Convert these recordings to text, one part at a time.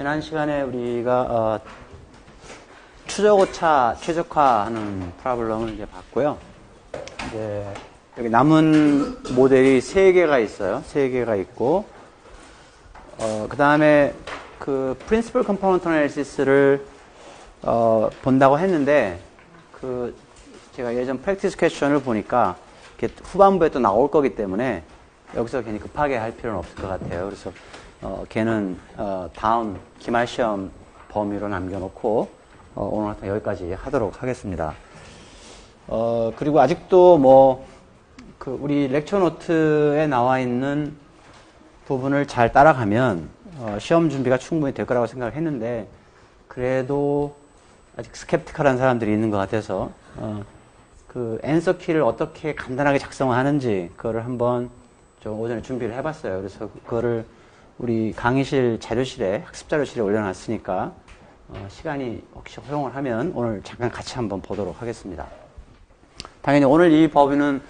지난 시간에 우리가 추적오차 최적화하는 프로블럼을 이제 봤고요. 이제 여기 남은 모델이 3개가 있어요. 3개가 있고, 그 다음에 그 Principal Component Analysis를 본다고 했는데, 제가 예전 Practice Question을 보니까 후반부에 또 나올 거기 때문에 여기서 괜히 급하게 할 필요는 없을 것 같아요. 그래서 걔는 다음 기말 시험 범위로 남겨놓고 오늘 여기까지 하도록 하겠습니다. 그리고 아직도 우리 렉처 노트에 나와 있는 부분을 잘 따라가면 시험 준비가 충분히 될 거라고 생각을 했는데, 그래도 아직 스캡티컬한 사람들이 있는 것 같아서 앤서 키를 어떻게 간단하게 작성하는지 그거를 한번 좀 오전에 준비를 해봤어요. 그래서 그거를 우리 강의실 자료실에, 학습 자료실에 올려놨으니까 시간이 혹시 허용을 하면 오늘 잠깐 같이 한번 보도록 하겠습니다. 당연히 오늘 이 법은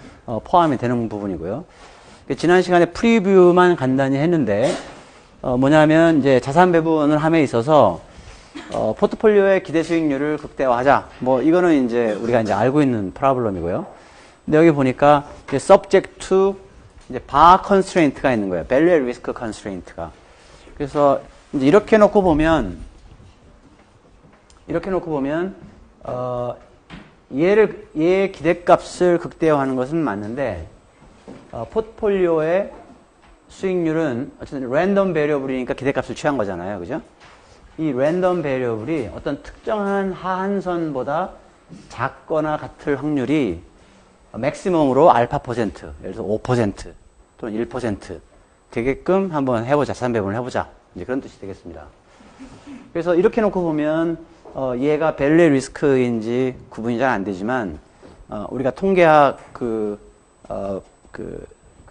포함이 되는 부분이고요. 지난 시간에 프리뷰만 간단히 했는데 뭐냐면 이제 자산 배분을 함에 있어서 포트폴리오의 기대 수익률을 극대화하자. 이거는 이제 우리가 이제 알고 있는 프로블럼이고요. 근데 여기 보니까 이제 subject to 이제 bar constraint가 있는 거예요. value at risk constraint가. 그래서 이제 이렇게 놓고 보면 얘의 기대값을 극대화하는 것은 맞는데, 포트폴리오의 수익률은 어쨌든 랜덤 베리어블이니까 기대값을 취한 거잖아요. 그죠? 이 랜덤 베리어블이 어떤 특정한 하한선보다 작거나 같을 확률이 맥시멈으로 알파 %, 예를 들어서 5% 또는 1% 되게끔 한번 해보자. 자산 배분을 해보자. 이제 그런 뜻이 되겠습니다. 그래서 이렇게 놓고 보면 얘가 밸류 리스크인지 구분이 잘 안 되지만 우리가 통계학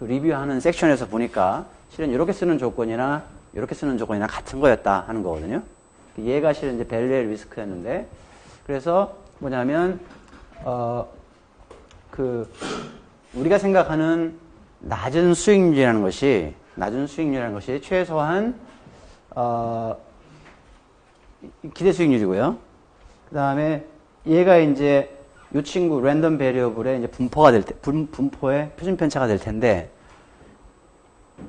리뷰하는 섹션에서 보니까 실은 이렇게 쓰는 조건이나 이렇게 쓰는 조건이나 같은 거였다 하는 거거든요. 얘가 실은 이제 밸류 리스크였는데, 그래서 뭐냐면 우리가 생각하는 낮은 수익률이라는 것이 최소한 기대 수익률이고요. 그 다음에 얘가 이제 이 친구 랜덤 베리어블의 이제 분포의 표준 편차가 될 텐데,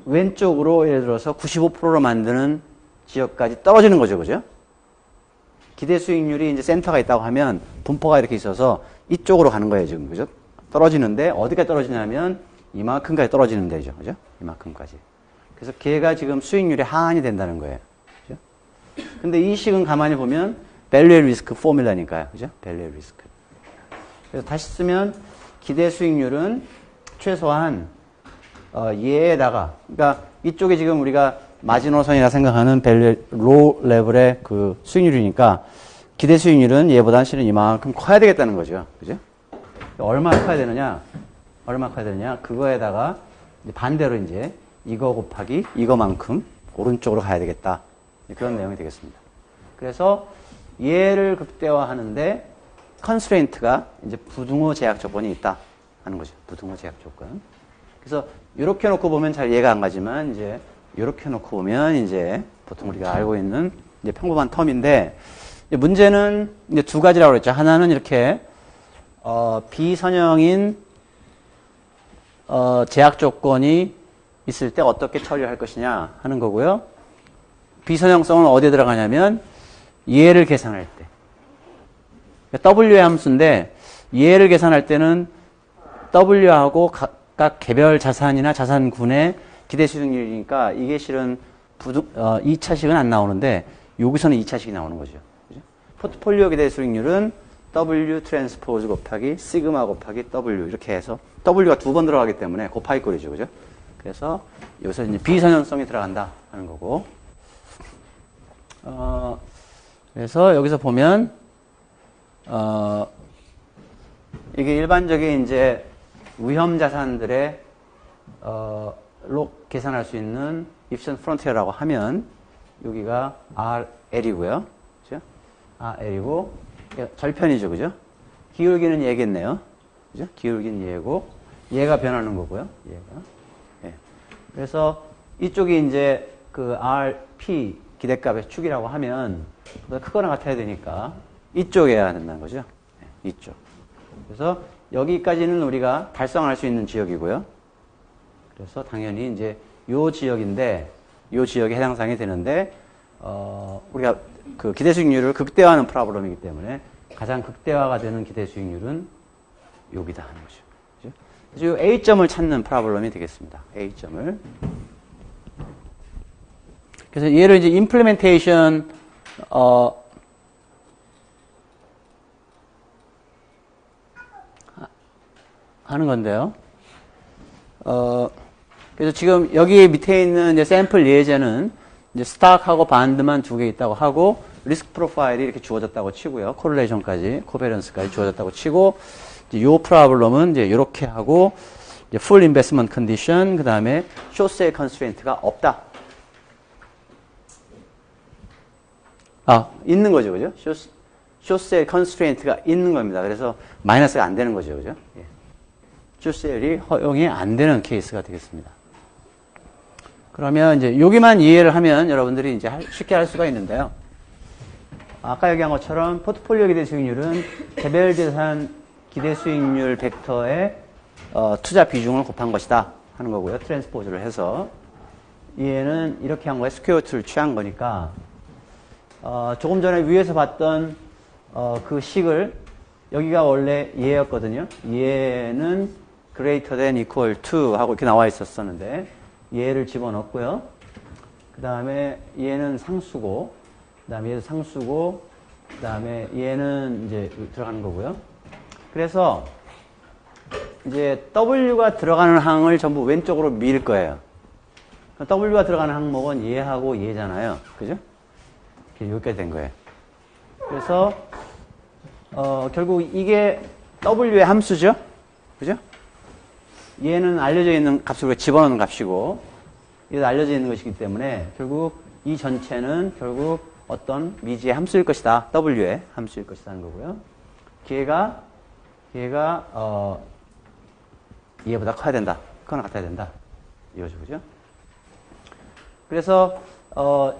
왼쪽으로 예를 들어서 95%로 만드는 지역까지 떨어지는 거죠. 그죠? 기대 수익률이 이제 센터가 있다고 하면 분포가 이렇게 있어서 이쪽으로 가는 거예요, 지금. 그죠? 떨어지는데, 어디까지 떨어지냐면 이만큼까지 떨어지는 데죠. 그죠? 이만큼까지. 그래서 걔가 지금 수익률이 하한이 된다는 거예요. 그죠? 근데 이 식은 가만히 보면 밸류 리스크 포뮬라니까요. 그죠? 밸류 리스크. 그래서 다시 쓰면 기대 수익률은 최소한 얘에다가, 그러니까 이쪽에 지금 우리가 마지노선이라 생각하는 밸류 로우 레벨의 그 수익률이니까 기대 수익률은 얘보다는 실은 이만큼 커야 되겠다는 거죠. 그죠? 얼마나 커야 되느냐? 그거에다가 이제 반대로 이제 이거 곱하기 이거만큼 오른쪽으로 가야 되겠다. 그런 내용이 되겠습니다. 그래서 얘를 극대화하는데 컨스트레인트가 이제 부등호 제약 조건이 있다 하는 거죠. 부등호 제약 조건. 그래서 이렇게 놓고 보면 잘 이해가 안 가지만 이제 이렇게 놓고 보면 이제 보통 우리가 알고 있는 이제 평범한 텀인데, 문제는 이제 두 가지라고 그랬죠. 하나는 이렇게 비선형인 제약 조건이 있을 때 어떻게 처리할 것이냐 하는 거고요. 비선형성은 어디에 들어가냐면 얘를 계산할 때. W의 함수인데 얘를 계산할 때는 W하고 각각 개별 자산이나 자산군의 기대 수익률이니까 이게 실은 2차식은 안 나오는데 여기서는 2차식이 나오는 거죠. 그죠? 포트폴리오 기대 수익률은 W 트랜스포즈 곱하기 시그마 곱하기 W 이렇게 해서 W가 2번 들어가기 때문에 곱하기 꼴이죠. 그죠? 그래서 여기서 이제 비선형성이 들어간다 하는 거고, 그래서 여기서 보면 이게 일반적인 이제 위험 자산들의 로 계산할 수 있는 입션 프론티어라고 하면 여기가 RL이고요. 그죠? RL이고 절편이죠. 그죠? 기울기는 얘겠네요. 그죠? 기울기는 얘고 얘가 변하는 거고요. 얘가. 예. 그래서 이쪽이 이제 그 RP 기대값의 축이라고 하면 크거나 같아야 되니까 이쪽에 해야 된다는 거죠. 이쪽. 그래서 여기까지는 우리가 달성할 수 있는 지역이고요. 그래서 당연히 이제 요 지역인데, 요 지역에 해당 사항이 되는데, 우리가 그 기대 수익률을 극대화하는 프로블럼이기 때문에 가장 극대화가 되는 기대 수익률은 여기다 하는 거죠. 그죠? 그래서 요 A점을 찾는 프로블럼이 되겠습니다. A점을. 그래서 얘를 이제 implementation, 하는 건데요. 그래서 지금 여기 밑에 있는 이제 샘플 예제는 이제 스탁하고 반드만 두 개 있다고 하고, 리스크 프로파일이 이렇게 주어졌다고 치고요. 코릴레이션까지, 코베런스까지 주어졌다고 치고, 이제 요 프로블럼은 이제 이렇게 하고, 이제 full investment condition, 그 다음에 short sale constraint가 없다. 있는 거죠, 그죠? short sale constraint가 있는 겁니다. 그래서 마이너스가 안 되는 거죠, 그죠? 예. short sale이 허용이 안 되는 케이스가 되겠습니다. 그러면 이제 여기만 이해를 하면 여러분들이 이제 쉽게 할 수가 있는데요. 아까 얘기한 것처럼 포트폴리오 기대 수익률은 개별 자산 기대 수익률 벡터의 투자 비중을 곱한 것이다 하는 거고요. 트랜스포즈를 해서 얘는 이렇게 한 거에 스퀘어루트를 취한 거니까 조금 전에 위에서 봤던 그 식을 여기가 원래 얘였거든요. 얘는 greater than equal to 하고 이렇게 나와 있었었는데 얘를 집어넣고요. 그 다음에 얘는 상수고, 그 다음에 얘도 상수고, 그 다음에 얘는 이제 들어가는 거고요. 그래서 이제 W가 들어가는 항을 전부 왼쪽으로 밀 거예요. W가 들어가는 항목은 얘하고 얘잖아요. 그죠? 여기까지 된 거예요. 그래서 결국 이게 W의 함수죠? 그죠? 얘는 알려져 있는 값을 우리가 집어넣는 값이고, 얘도 알려져 있는 것이기 때문에 결국 이 전체는 결국 어떤 미지의 함수일 것이다. W의 함수일 것이다 하는 거고요. 얘가 얘보다 커야 된다. 크거나 같아야 된다. 이거죠, 그죠? 그래서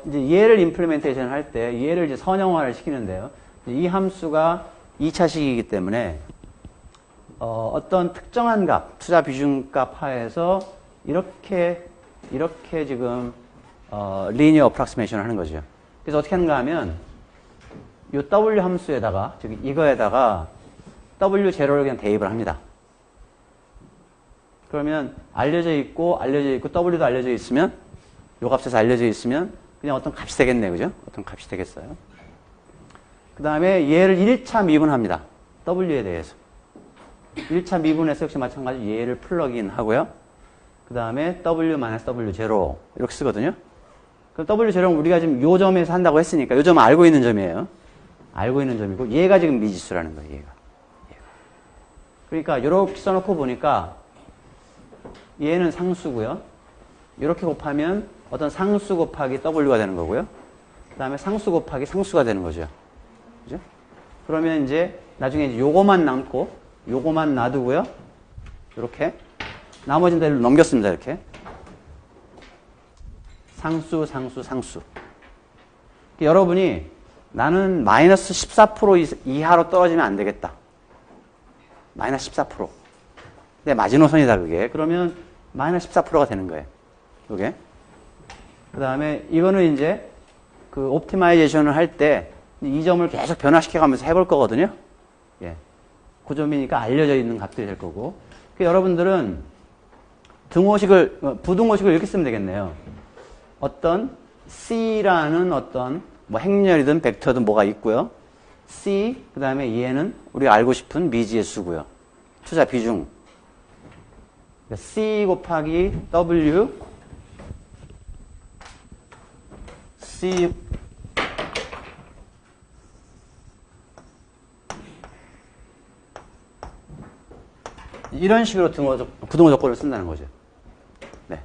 이제 얘를 임플리멘테이션 할 때 얘를 이제 선형화를 시키는데요. 이 함수가 2차식이기 때문에 어떤 특정한 값, 투자 비중값 하에서 이렇게 지금 리니어 어프락시메이션을 하는 거죠. 그래서 어떻게 하는가 하면 이 W 함수에다가, 즉 이거에다가 W0를 그냥 대입을 합니다. 그러면 알려져 있고 W도 알려져 있으면 요 값에서 알려져 있으면 그냥 어떤 값이 되겠네, 그죠? 어떤 값이 되겠어요. 그 다음에 얘를 1차 미분합니다. W에 대해서. 1차 미분에서 역시 마찬가지로 얘를 플러그인 하고요. 그 다음에 W-W0 이렇게 쓰거든요. 그럼 W0는 우리가 지금 요 점에서 한다고 했으니까 요 점은 알고 있는 점이에요. 알고 있는 점이고 얘가 지금 미지수라는 거예요. 얘가. 그러니까 이렇게 써놓고 보니까 얘는 상수고요. 이렇게 곱하면 어떤 상수 곱하기 W가 되는 거고요. 그 다음에 상수 곱하기 상수가 되는 거죠. 그죠? 그러면 이제 나중에 이제 요거만 남고 요거만 놔두고요. 이렇게 나머지는 다 넘겼습니다. 이렇게 상수. 여러분이 나는 마이너스 14% 이하로 떨어지면 안 되겠다. 마이너스 14%. 근데 마지노선이다, 그게. 그러면 마이너스 14%가 되는 거예요. 이게. 그 다음에 이거는 이제 그 옵티마이제이션을 할 때 이 점을 계속 변화시켜가면서 해볼 거거든요. 예. 그 점이니까 알려져 있는 값들이 될 거고. 여러분들은 부등호식을 이렇게 쓰면 되겠네요. 어떤 C라는 어떤 뭐 행렬이든 벡터든 뭐가 있고요. C, 그 다음에 얘는 우리가 알고 싶은 미지의 수고요. 투자 비중. C 곱하기 W, C, 이런 식으로 부등호 조건을 쓴다는 거죠. 네.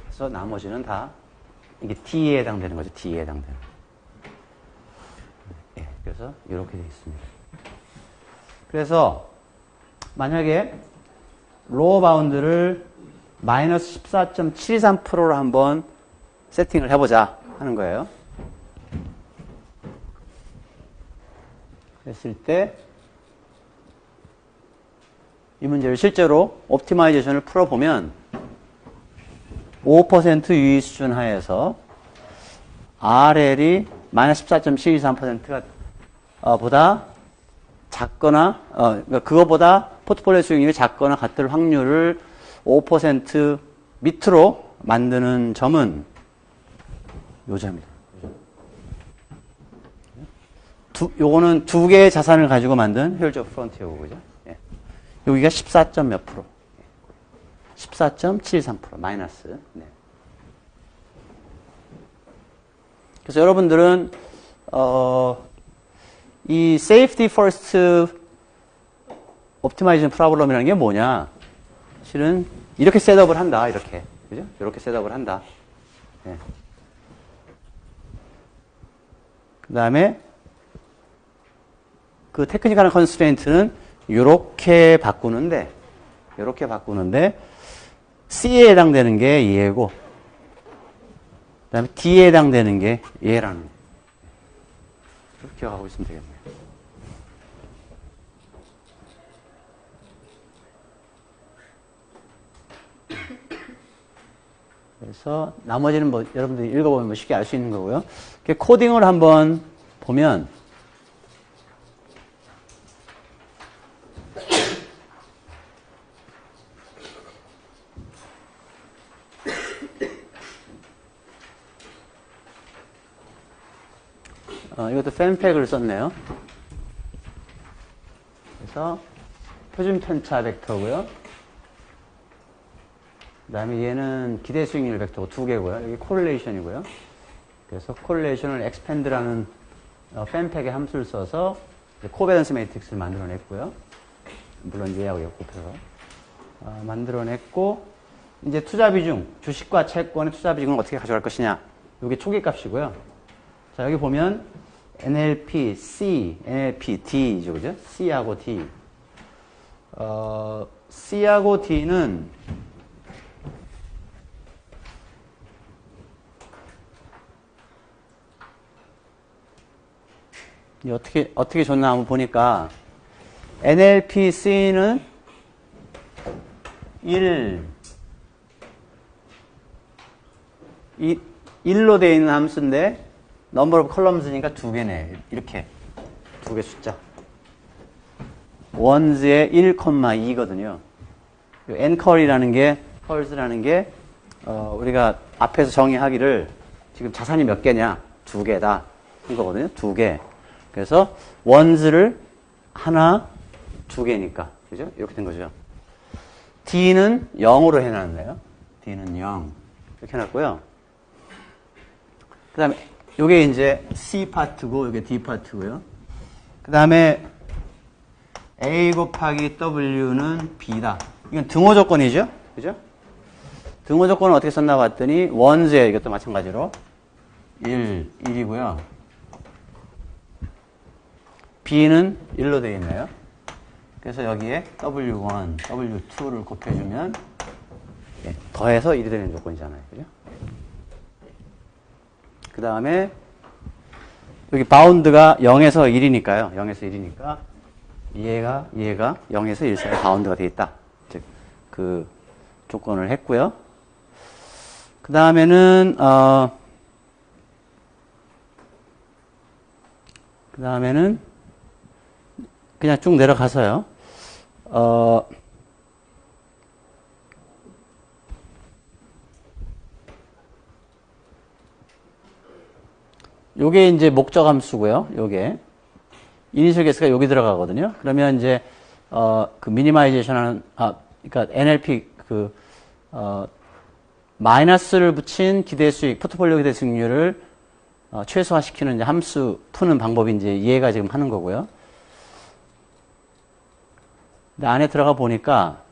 그래서 나머지는 다 이게 D에 해당되는 거죠. D에 해당되는. 네. 그래서 이렇게 되어 있습니다. 그래서 만약에 로어 바운드를 마이너스 14.723%로 한번 세팅을 해보자 하는 거예요. 그랬을 때 이 문제를 실제로 옵티마이제이션을 풀어보면 5% 유의 수준 하에서 RL이 마이너스 14.723%가 보다 작거나 그러니까 그거보다 포트폴리오 수익률이 작거나 같을 확률을 5% 밑으로 만드는 점은 요점입니다. 요거는 두 개의 자산을 가지고 만든 효율적 프론티어고, 그죠? 예. 여기가 14점 몇 프로. 14.73% 마이너스. 네. 그래서 여러분들은 이 safety first optimization problem이라는 게 뭐냐? 실은 이렇게 셋업을 한다. 이렇게. 그죠? 이렇게 셋업을 한다. 네. 그다음에 그 테크니컬한 컨스트레인트는 이렇게 바꾸는데 C에 해당되는 게 얘고 그다음에 D에 해당되는 게 얘라는 거. 이렇게 기억하고 있으면 되겠네요. 그래서 나머지는 뭐 여러분들이 읽어보면 뭐 쉽게 알 수 있는 거고요. 코딩을 한번 보면 이것도 팬팩을 썼네요. 그래서 표준 편차 벡터고요. 그 다음에 얘는 기대 수익률 벡터고 두 개고요. 여기 코릴레이션이고요. 그래서 코릴레이션을 expand라는 팬팩의 함수를 써서 코밸런스 매트릭스를 만들어냈고요. 물론 얘하고 곱해서 만들어냈고, 이제 투자 비중, 주식과 채권의 투자 비중을 어떻게 가져갈 것이냐. 이게 초기 값이고요. 자, 여기 보면 NLP, C, NLP, D죠, 그죠? C하고 D. C하고 D는 어떻게 줬나 한번 보니까 NLPC는 1로 되어 있는 함수인데 number of columns니까 두 개네. 이렇게 두 개 숫자. ones의 1,2거든요. ncol이라는 게 컬즈라는 게 우리가 앞에서 정의하기를 지금 자산이 몇 개냐? 두 개다. 이거거든요. 두 개. 그래서 ones를 하나, 두 개니까. 그죠? 이렇게 된 거죠. D는 0으로 해놨네요. D는 0. 이렇게 해놨고요. 그 다음에, 요게 이제 C 파트고, 요게 D 파트고요. 그 다음에, A 곱하기 W는 B다. 이건 등호 조건이죠? 그죠? 등호 조건은 어떻게 썼나 봤더니, 원즈에 이것도 마찬가지로 1이고요. B는 1로 되어 있네요. 그래서 여기에 W1, W2를 곱해주면 더해서 1이 되는 조건이잖아요. 그죠? 그 다음에 여기 바운드가 0에서 1이니까요. 0에서 1이니까 얘가 0에서 1 사이에 바운드가 되어 있다. 즉, 그 조건을 했고요. 그 다음에는 그냥 쭉 내려가서요. 요게 이제 목적 함수고요. 요게 이니셜 개수가 여기 들어가거든요. 그러면 이제 그 미니마이제이션 하는 그러니까 NLP 마이너스를 붙인 기대 수익, 포트폴리오 기대 수익률을 최소화시키는 이제 함수 푸는 방법이 이제 얘가 지금 하는 거고요. 근데 안에 들어가 보니까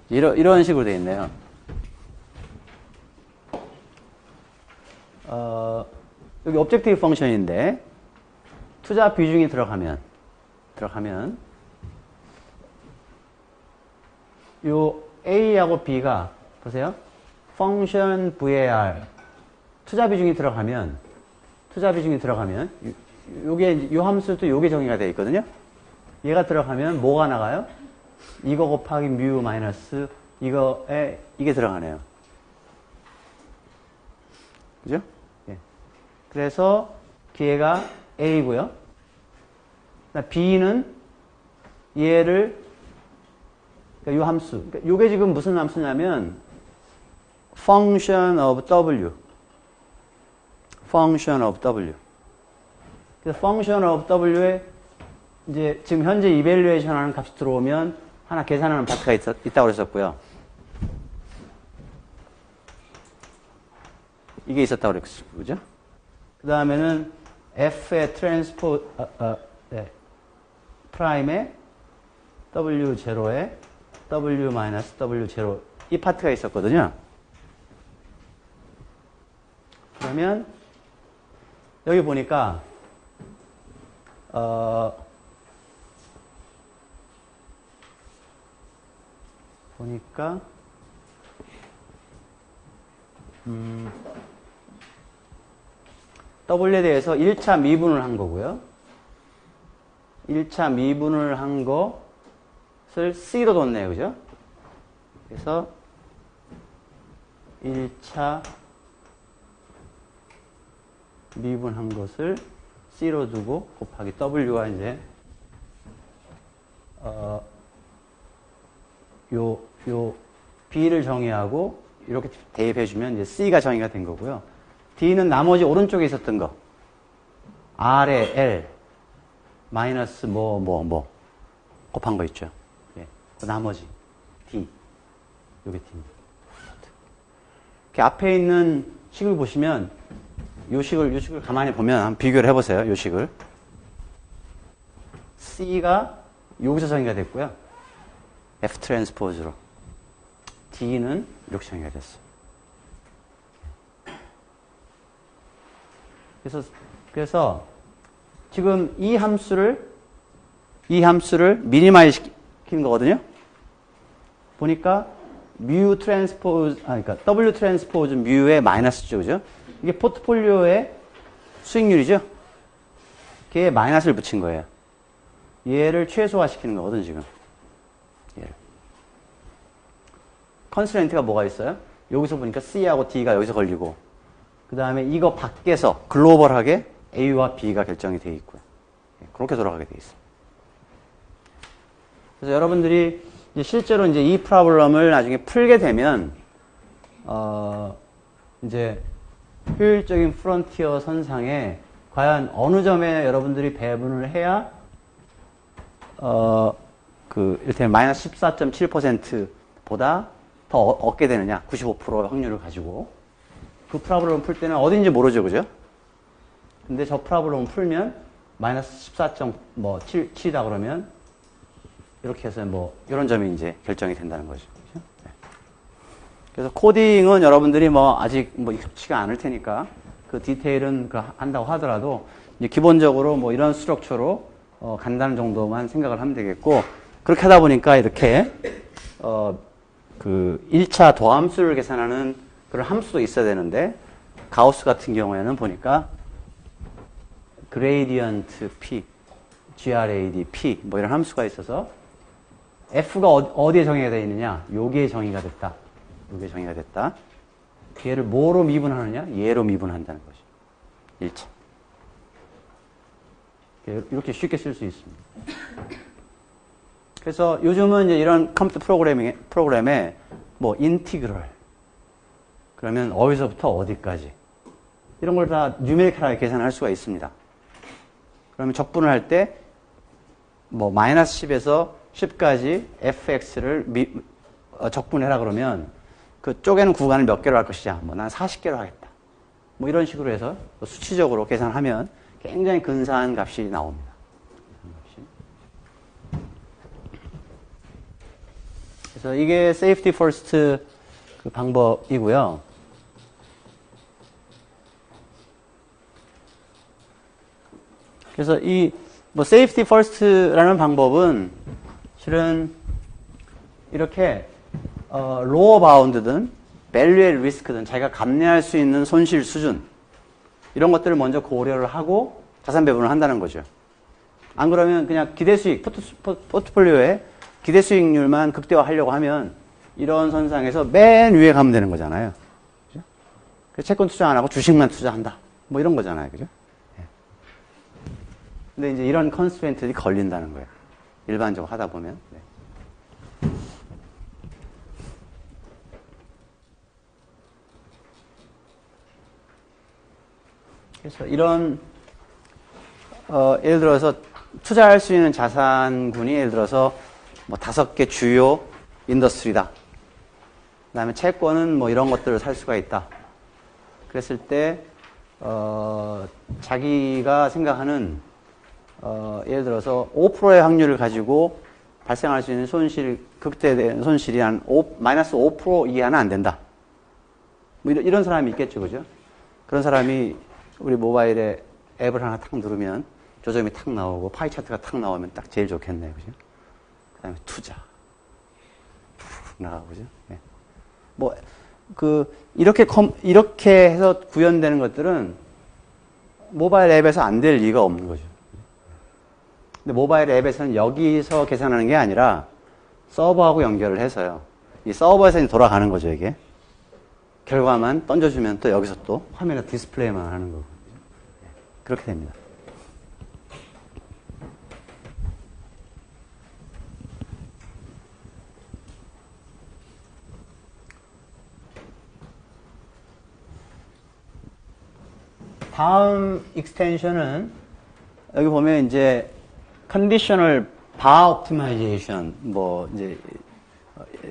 이런 식으로 되어 있네요. 여기 objective function인데 투자 비중이 들어가면 요 A하고 B가 보세요. function var 투자 비중이 들어가면 요게 요 함수도 요게 정의가 되어 있거든요. 얘가 들어가면 뭐가 나가요? 이거 곱하기 뮤 마이너스 이거에 이게 들어가네요. 그죠? 예. 그래서 기회가 A고요. B는 얘를 그러니까 요 함수. 그러니까 요게 지금 무슨 함수냐면 function of W. function of W. 그래서 function of W에 이제 지금 현재 evaluation 하는 값이 들어오면 하나 계산하는 파트가 있다고 그랬었고요. 이게 있었다고 그랬었고, 그죠? 그 다음에는 F의 프라임에 W0에 W-W0 이 파트가 있었거든요. 그러면 여기 보니까 W에 대해서 1차 미분을 한 거고요. 1차 미분을 한 것을 C로 뒀네요. 그죠? 그래서 1차 미분한 것을 C로 두고 곱하기 W가 이제 요 B를 정의하고 이렇게 대입해주면 이제 C가 정의가 된 거고요. D는 나머지 오른쪽에 있었던 거. R에 L 마이너스 뭐 곱한 거 있죠. 예. 그 나머지 D. 요게 D입니다. 이렇게 앞에 있는 식을 보시면 요 식을 가만히 보면 한번 비교를 해보세요. 요 식을. C가 여기서 정의가 됐고요. F 트랜스포즈로. D는 이렇게 정의가 됐어요. 그래서 지금 이 함수를 미니마이즈 시키는 거거든요. 보니까 뮤 트랜스포즈, 그러니까 W 트랜스포즈 뮤의 마이너스죠. 그죠? 이게 포트폴리오의 수익률이죠. 걔에 마이너스를 붙인 거예요. 얘를 최소화 시키는 거거든, 지금. 얘를. 컨스트레인트가 뭐가 있어요? 여기서 보니까 C하고 D가 여기서 걸리고, 그 다음에 이거 밖에서 글로벌하게 A와 B가 결정이 되어 있고요. 그렇게 돌아가게 되어 있습니다. 그래서 여러분들이 이제 실제로 이제 이 프로블럼을 나중에 풀게 되면, 이제 효율적인 프론티어 선상에 과연 어느 점에 여러분들이 배분을 해야, 이를테면 마이너스 14.7%보다 더 얻게 되느냐, 95% 확률을 가지고. 그 프로블럼 풀 때는 어딘지 모르죠, 그죠? 근데 저 프로블럼 풀면 마이너스 14.7이다 그러면 이렇게 해서 뭐 이런 점이 이제 결정이 된다는 거죠. 그죠? 네. 그래서 코딩은 여러분들이 뭐 아직 뭐 익숙치가 않을 테니까 그 디테일은 한다고 하더라도 이제 기본적으로 뭐 이런 스트럭처로 간다는 정도만 생각을 하면 되겠고, 그렇게 하다 보니까 이렇게 그 1차 도함수를 계산하는 그런 함수도 있어야 되는데, 가우스 같은 경우에는 보니까 그레이디언트 P, GRAD P 뭐 이런 함수가 있어서 F가 어디에 정의가 되어 있느냐? 여기에 정의가 됐다. 여기에 정의가 됐다. 얘를 뭐로 미분하느냐? 얘로 미분한다는 거죠. 1차. 이렇게 쉽게 쓸 수 있습니다. 그래서 요즘은 이제 이런 컴퓨터 프로그램에 뭐 인티그럴, 그러면 어디서부터 어디까지 이런 걸 다 뉴메리컬하게 계산할 수가 있습니다. 그러면 적분을 할 때 뭐 마이너스 10에서 10까지 fx를 적분해라 그러면 그쪽에는 구간을 몇 개로 할 것이냐, 뭐 난 40개로 하겠다, 뭐 이런 식으로 해서 수치적으로 계산하면 굉장히 근사한 값이 나옵니다. 그래서 이게 safety first 그 방법이고요. 그래서 이 뭐 safety first라는 방법은 실은 이렇게 lower bound든 밸류의 리스크든 자기가 감내할 수 있는 손실 수준 이런 것들을 먼저 고려를 하고 자산 배분을 한다는 거죠. 안 그러면 그냥 기대 수익, 포트폴리오에 기대 수익률만 극대화하려고 하면 이런 선상에서 맨 위에 가면 되는 거잖아요. 그죠? 그래서 채권 투자 안 하고 주식만 투자한다. 뭐 이런 거잖아요. 그죠? 예. 근데 이제 이런 컨스트레인트들이 걸린다는 거예요. 일반적으로 하다 보면. 네. 그래서 이런 예를 들어서 투자할 수 있는 자산군이 예를 들어서 뭐 5개 주요 인더스트리다. 그다음에 채권은 뭐 이런 것들을 살 수가 있다. 그랬을 때 자기가 생각하는 예를 들어서 5%의 확률을 가지고 발생할 수 있는 손실, 극대된 손실이 한 마이너스 5% 이하는 안 된다. 뭐 이런 사람이 있겠죠, 그죠? 그런 사람이 우리 모바일에 앱을 하나 탁 누르면 조점이 탁 나오고 파이 차트가 탁 나오면 딱 제일 좋겠네요, 그죠? 그 다음에 투자. 나가고, 그죠? 네. 뭐, 이렇게 해서 구현되는 것들은 모바일 앱에서 안 될 리가 없는 거죠. 근데 모바일 앱에서는 여기서 계산하는 게 아니라 서버하고 연결을 해서요. 이 서버에서 이제 돌아가는 거죠, 이게. 결과만 던져주면 또 여기서 또 화면에 디스플레이만 하는 거고. 그렇게 됩니다. 다음 익스텐션은 여기 보면 이제 컨디셔널 바 옵티마이제이션 뭐 이제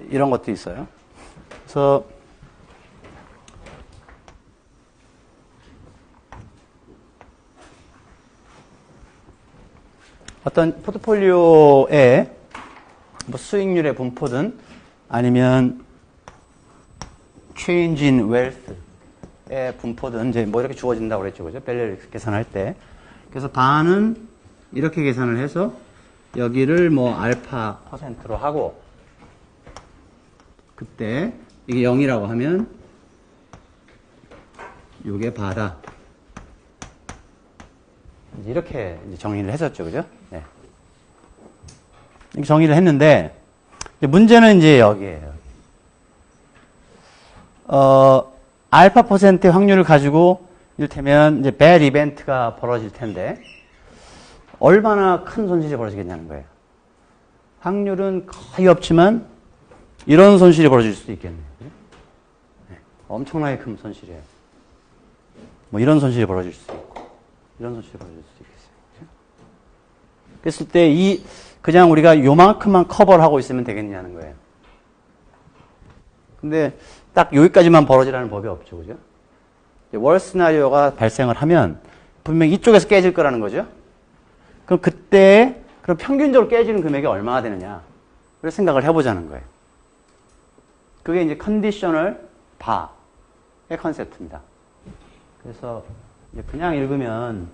이런 것도 있어요. 그래서 어떤 포트폴리오의 뭐 수익률의 분포든 아니면 change in wealth의 분포든 이제 뭐 이렇게 주어진다고 그랬죠, 그죠? 밸류 계산할 때. 그래서 반은 이렇게 계산을 해서 여기를 뭐 알파 퍼센트로 하고 그때 이게 0이라고 하면 이게 바다. 이렇게 정리를 했었죠, 그죠? 네. 이렇게 정리를 했는데, 문제는 이제 여기에요. 알파 퍼센트의 확률을 가지고, 이를테면, 이제 bad 이벤트가 벌어질 텐데, 얼마나 큰 손실이 벌어지겠냐는 거예요. 확률은 거의 없지만, 이런 손실이 벌어질 수도 있겠네요. 네. 엄청나게 큰 손실이에요. 뭐 이런 손실이 벌어질 수도 있고. 이런 손실이 벌어질 수도 있겠어요. 그랬을 때 그냥 우리가 요만큼만 커버를 하고 있으면 되겠냐는 거예요. 근데 딱 여기까지만 벌어지라는 법이 없죠, 그죠? 월 시나리오가 발생을 하면 분명히 이쪽에서 깨질 거라는 거죠. 그럼 그럼 평균적으로 깨지는 금액이 얼마나 되느냐. 그래서 생각을 해보자는 거예요. 그게 이제 컨디셔널 바의 컨셉트입니다. 그래서 그냥 읽으면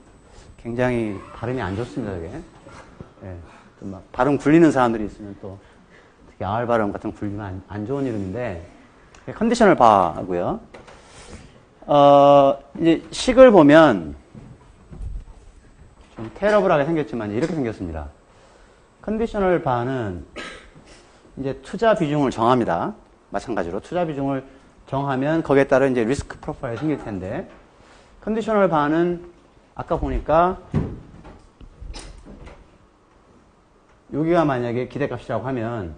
굉장히 발음이 안 좋습니다, 이게. 예, 막 발음 굴리는 사람들이 있으면 또 특히 R 발음 같은 거 굴리면 안 좋은 이름인데 컨디셔널 바고요. 이제 식을 보면 좀 테러블하게 생겼지만 이렇게 생겼습니다. 컨디셔널 바는 이제 투자 비중을 정합니다. 마찬가지로 투자 비중을 정하면 거기에 따른 이제 리스크 프로파일이 생길 텐데 컨디셔널 바는 아까 보니까 여기가 만약에 기대값이라고 하면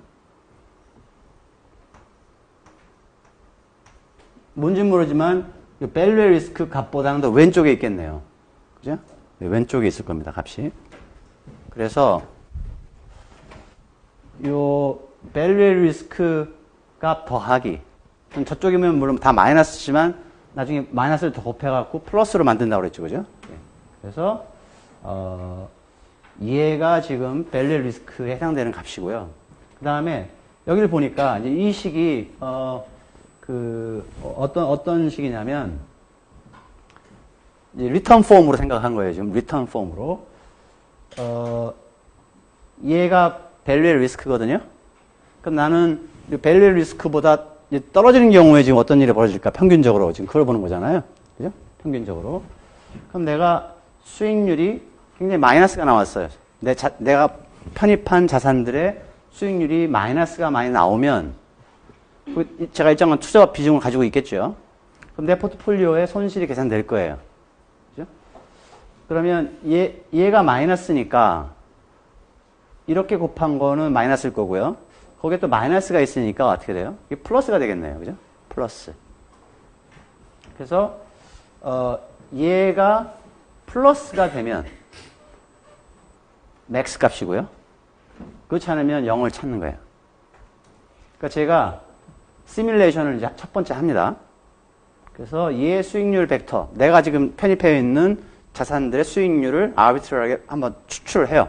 뭔진 모르지만 밸류 리스크 값보다는 더 왼쪽에 있겠네요. 그죠? 네, 왼쪽에 있을 겁니다, 값이. 그래서 요 밸류 리스크 값 더하기 저쪽이면 물론 다 마이너스지만 나중에 마이너스를 더 곱해갖고 플러스로 만든다고 그랬죠, 그죠? 네. 그래서 얘가 지금 밸류 리스크에 해당되는 값이고요. 그 다음에 여기를 보니까 이제 이 식이 어떤 식이냐면 이제 리턴 폼으로 생각한 거예요, 지금 리턴 폼으로. 얘가 밸류 리스크거든요. 그럼 나는 밸류 리스크보다 이제 떨어지는 경우에 지금 어떤 일이 벌어질까? 평균적으로 지금 그걸 보는 거잖아요. 그죠? 평균적으로. 그럼 내가 수익률이 굉장히 마이너스가 나왔어요. 내가 편입한 자산들의 수익률이 마이너스가 많이 나오면 제가 일정한 투자 비중을 가지고 있겠죠. 그럼 내 포트폴리오에 손실이 계산될 거예요. 그죠? 그러면 얘가 마이너스니까 이렇게 곱한 거는 마이너스일 거고요. 거기에 또 마이너스가 있으니까 어떻게 돼요? 이게 플러스가 되겠네요. 그죠? 플러스. 그래서 얘가 플러스가 되면 맥스 값이고요. 그렇지 않으면 0을 찾는 거예요. 그러니까 제가 시뮬레이션을 이제 첫 번째 합니다. 그래서 얘의 수익률 벡터, 내가 지금 편입해 있는 자산들의 수익률을 아비트러하게 한번 추출을 해요.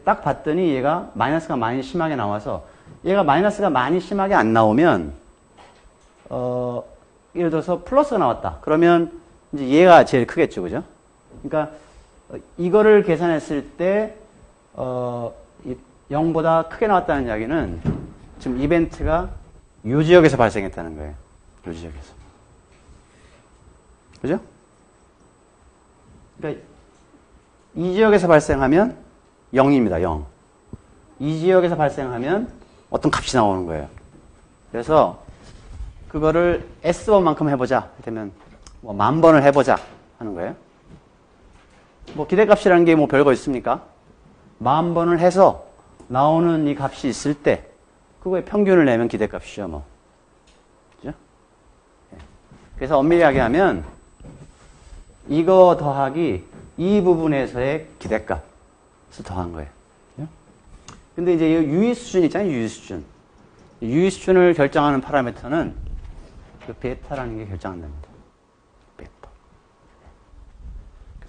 딱 봤더니 얘가 마이너스가 많이 심하게 나와서, 얘가 마이너스가 많이 심하게 안 나오면 예를 들어서 플러스가 나왔다. 그러면 이제 얘가 제일 크겠죠, 그죠? 그러니까 이거를 계산했을 때 0보다 크게 나왔다는 이야기는 지금 이벤트가 이 지역에서 발생했다는 거예요. 이 지역에서. 그죠? 그러니까 이 지역에서 발생하면 0입니다. 0. 이 지역에서 발생하면 어떤 값이 나오는 거예요. 그래서 그거를 S번만큼 해보자. 되면 뭐 10,000번을 해보자 하는 거예요. 뭐 기대값이라는 게 뭐 별거 있습니까? 10,000번을 해서 나오는 이 값이 있을 때 그거의 평균을 내면 기대값이죠, 뭐. 그죠? 그래서 엄밀히 하면 이거 더하기 이 부분에서의 기대값을 더한 거예요. 그죠? 근데 이제 유의 수준 있잖아요, 유의 수준. 유의 수준을 결정하는 파라미터는 그 베타라는 게 결정한답니다. 베타.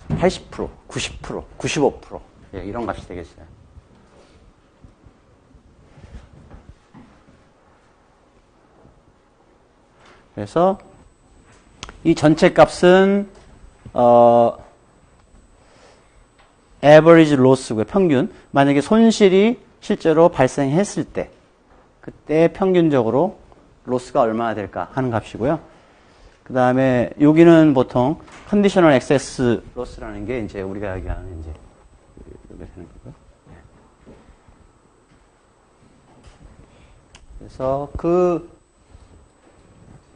80%, 90%, 95% 이런 값이 되겠어요. 그래서 이 전체 값은 average loss고요. 평균. 만약에 손실이 실제로 발생했을 때 그때 평균적으로 로스가 얼마나 될까 하는 값이고요. 그 다음에 여기는 보통 conditional excess loss라는 게 이제 우리가 얘기하는 이제 이렇게 되는 거고요. 그래서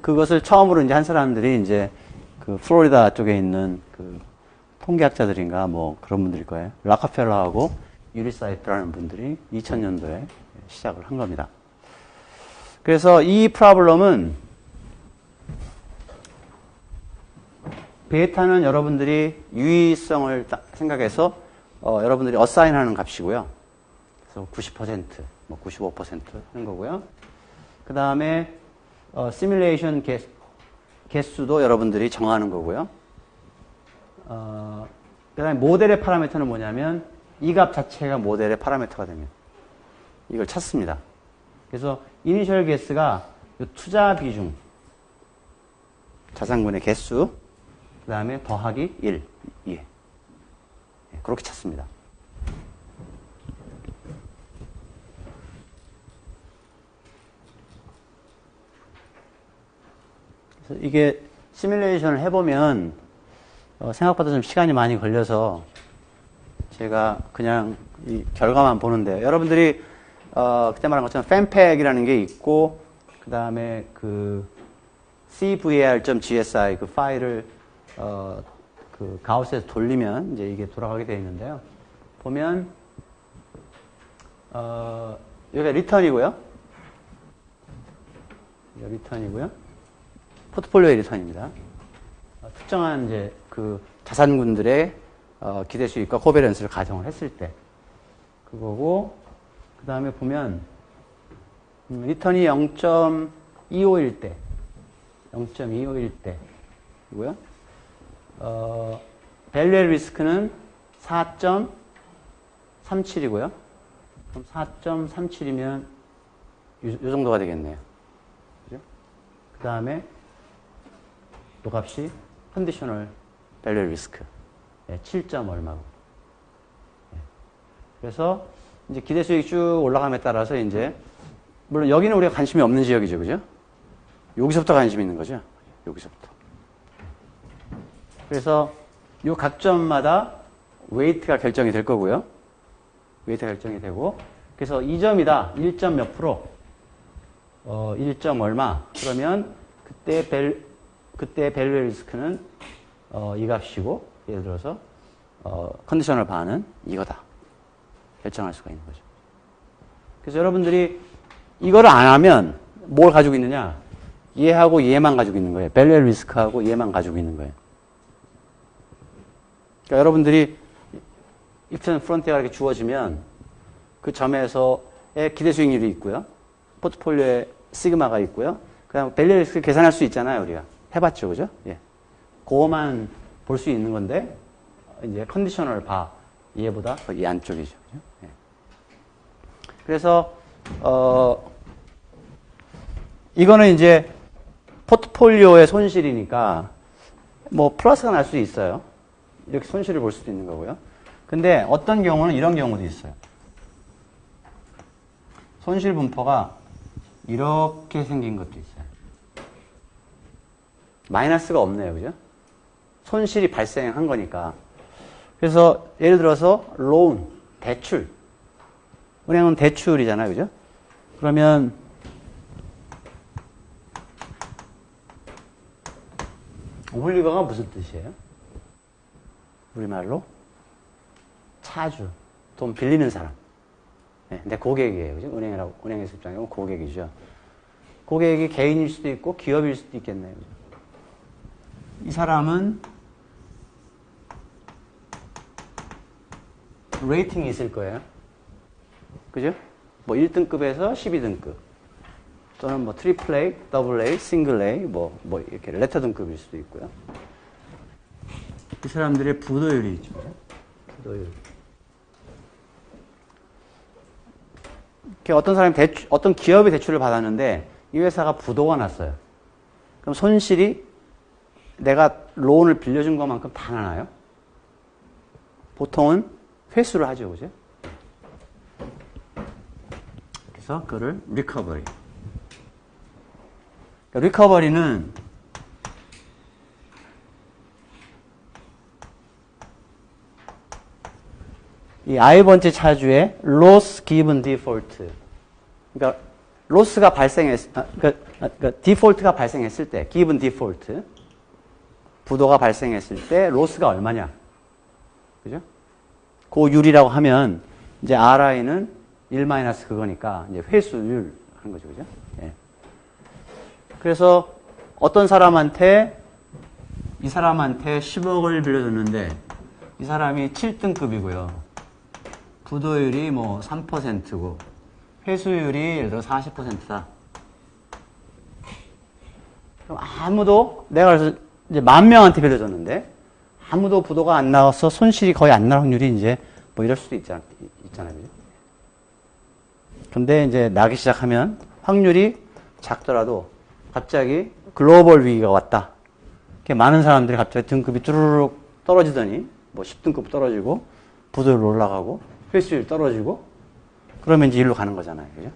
그것을 처음으로 이제 한 사람들이 이제 그 플로리다 쪽에 있는 그 통계학자들인가 뭐 그런 분들일 거예요. 락커펠러하고 유리사이프라는 분들이 2000년도에 시작을 한 겁니다. 그래서 이 프로블럼은 베타는 여러분들이 유의성을 생각해서 여러분들이 어사인하는 값이고요. 그래서 90%, 뭐 95% 하는 거고요. 그 다음에 시뮬레이션 개수도 여러분들이 정하는 거고요. 그 다음에 모델의 파라미터는 뭐냐면 이 값 자체가 모델의 파라미터가 됩니다. 이걸 찾습니다. 그래서 이니셜 개수가 투자 비중, 자산군의 개수, 그 다음에 더하기 1, 2. 그렇게 찾습니다. 그래서 이게 시뮬레이션을 해보면 생각보다 좀 시간이 많이 걸려서 제가 그냥 이 결과만 보는데요. 여러분들이 그때 말한 것처럼 팬팩이라는 게 있고 그 다음에 그 cvar.gsi 그 파일을 그 가우스에서 돌리면 이제 이게 돌아가게 되어 있는데요. 보면 여기가 리턴이고요. 리턴이고요. 포트폴리오의 리턴입니다. 특정한 이제 그 자산군들의 기대 수익과 코베런스를 가정을 했을 때 그거고, 그 다음에 보면 리턴이 0.25일 때, 0.25일 때이고요. 밸류 리스크는 4.37이고요. 그럼 4.37이면 이 정도가 되겠네요. 그죠? 그 다음에 이 값이 컨디셔널 밸류 리스크 7점 얼마고. 그래서 이제 기대 수익이 쭉 올라감에 따라서 이제 물론 여기는 우리가 관심이 없는 지역이죠. 그죠? 여기서부터 관심이 있는 거죠. 여기서부터. 그래서 이 각 점마다 웨이트가 결정이 될 거고요. 웨이트가 결정이 되고, 그래서 이 점이다. 1점 몇 프로? 1점 얼마? 그러면 그때 밸류 리스크는 이 값이고, 예를 들어서 컨디셔널 바는 이거다. 결정할 수가 있는 거죠. 그래서 여러분들이 이거를 안 하면 뭘 가지고 있느냐? 얘하고 얘만 가지고 있는 거예요. 밸류 리스크하고 얘만 가지고 있는 거예요. 그러니까 여러분들이 입션 프론티어가 이렇게 주어지면 그 점에서의 기대 수익률이 있고요. 포트폴리오에 시그마가 있고요. 그다음 밸류 리스크 계산할 수 있잖아요, 우리가. 해봤죠, 그죠? 예. 그거만 볼 수 있는 건데, 이제 컨디셔널 바, 얘보다 이 안쪽이죠. 그죠? 예. 그래서, 이거는 이제 포트폴리오의 손실이니까, 뭐, 플러스가 날 수 있어요. 이렇게 손실을 볼 수도 있는 거고요. 근데 어떤 경우는 이런 경우도 있어요. 손실 분포가 이렇게 생긴 것도 있어요. 마이너스가 없네요. 그죠? 손실이 발생한 거니까. 그래서 예를 들어서 로운, 대출. 은행은 대출이잖아요. 그죠? 그러면 오블리거가 무슨 뜻이에요? 우리말로 차주, 돈 빌리는 사람. 네, 근데 고객이에요. 그죠? 은행에서 입장에 보면 고객이죠. 고객이 개인일 수도 있고 기업일 수도 있겠네요. 그죠? 이 사람은 레이팅이 있을 거예요. 그죠? 뭐 1등급에서 12등급. 또는 뭐 트리플 A, 더블 A, 싱글 A, 뭐 이렇게 레터 등급일 수도 있고요. 이 사람들의 부도율이 있죠. 부도율. 어떤 사람이 어떤 기업이 대출을 받았는데 이 회사가 부도가 났어요. 그럼 손실이 내가 론을 빌려준 것만큼 다 나나요? 보통은 회수를 하죠. 그죠? 그래서 그를 리커버리. 리커버리는 이 i번째 차주의 loss given default. 그러니까 로스가 그러니까 디폴트가 발생했을 때, given default, 부도가 발생했을 때 로스가 얼마냐, 그죠? 그 율이라고 하면 이제 RI는 1 마이너스 그거니까 이제 회수율 하는 거죠, 그죠? 예. 그래서 어떤 사람한테 이 사람한테 10억을 빌려줬는데 이 사람이 7등급이고요. 부도율이 뭐 3%고 회수율이 예를 들어 40%다. 그럼 아무도 내가 그래서 이제 10,000명한테 빌려줬는데 아무도 부도가 안 나와서 손실이 거의 안 날 확률이 이제 뭐 이럴 수도 있잖아요. 근데 이제 나기 시작하면 확률이 작더라도 갑자기 글로벌 위기가 왔다. 많은 사람들이 갑자기 등급이 뚜루룩 떨어지더니 뭐 10등급 떨어지고 부도율 올라가고 회수율 떨어지고 그러면 이제 일로 가는 거잖아요. 그죠?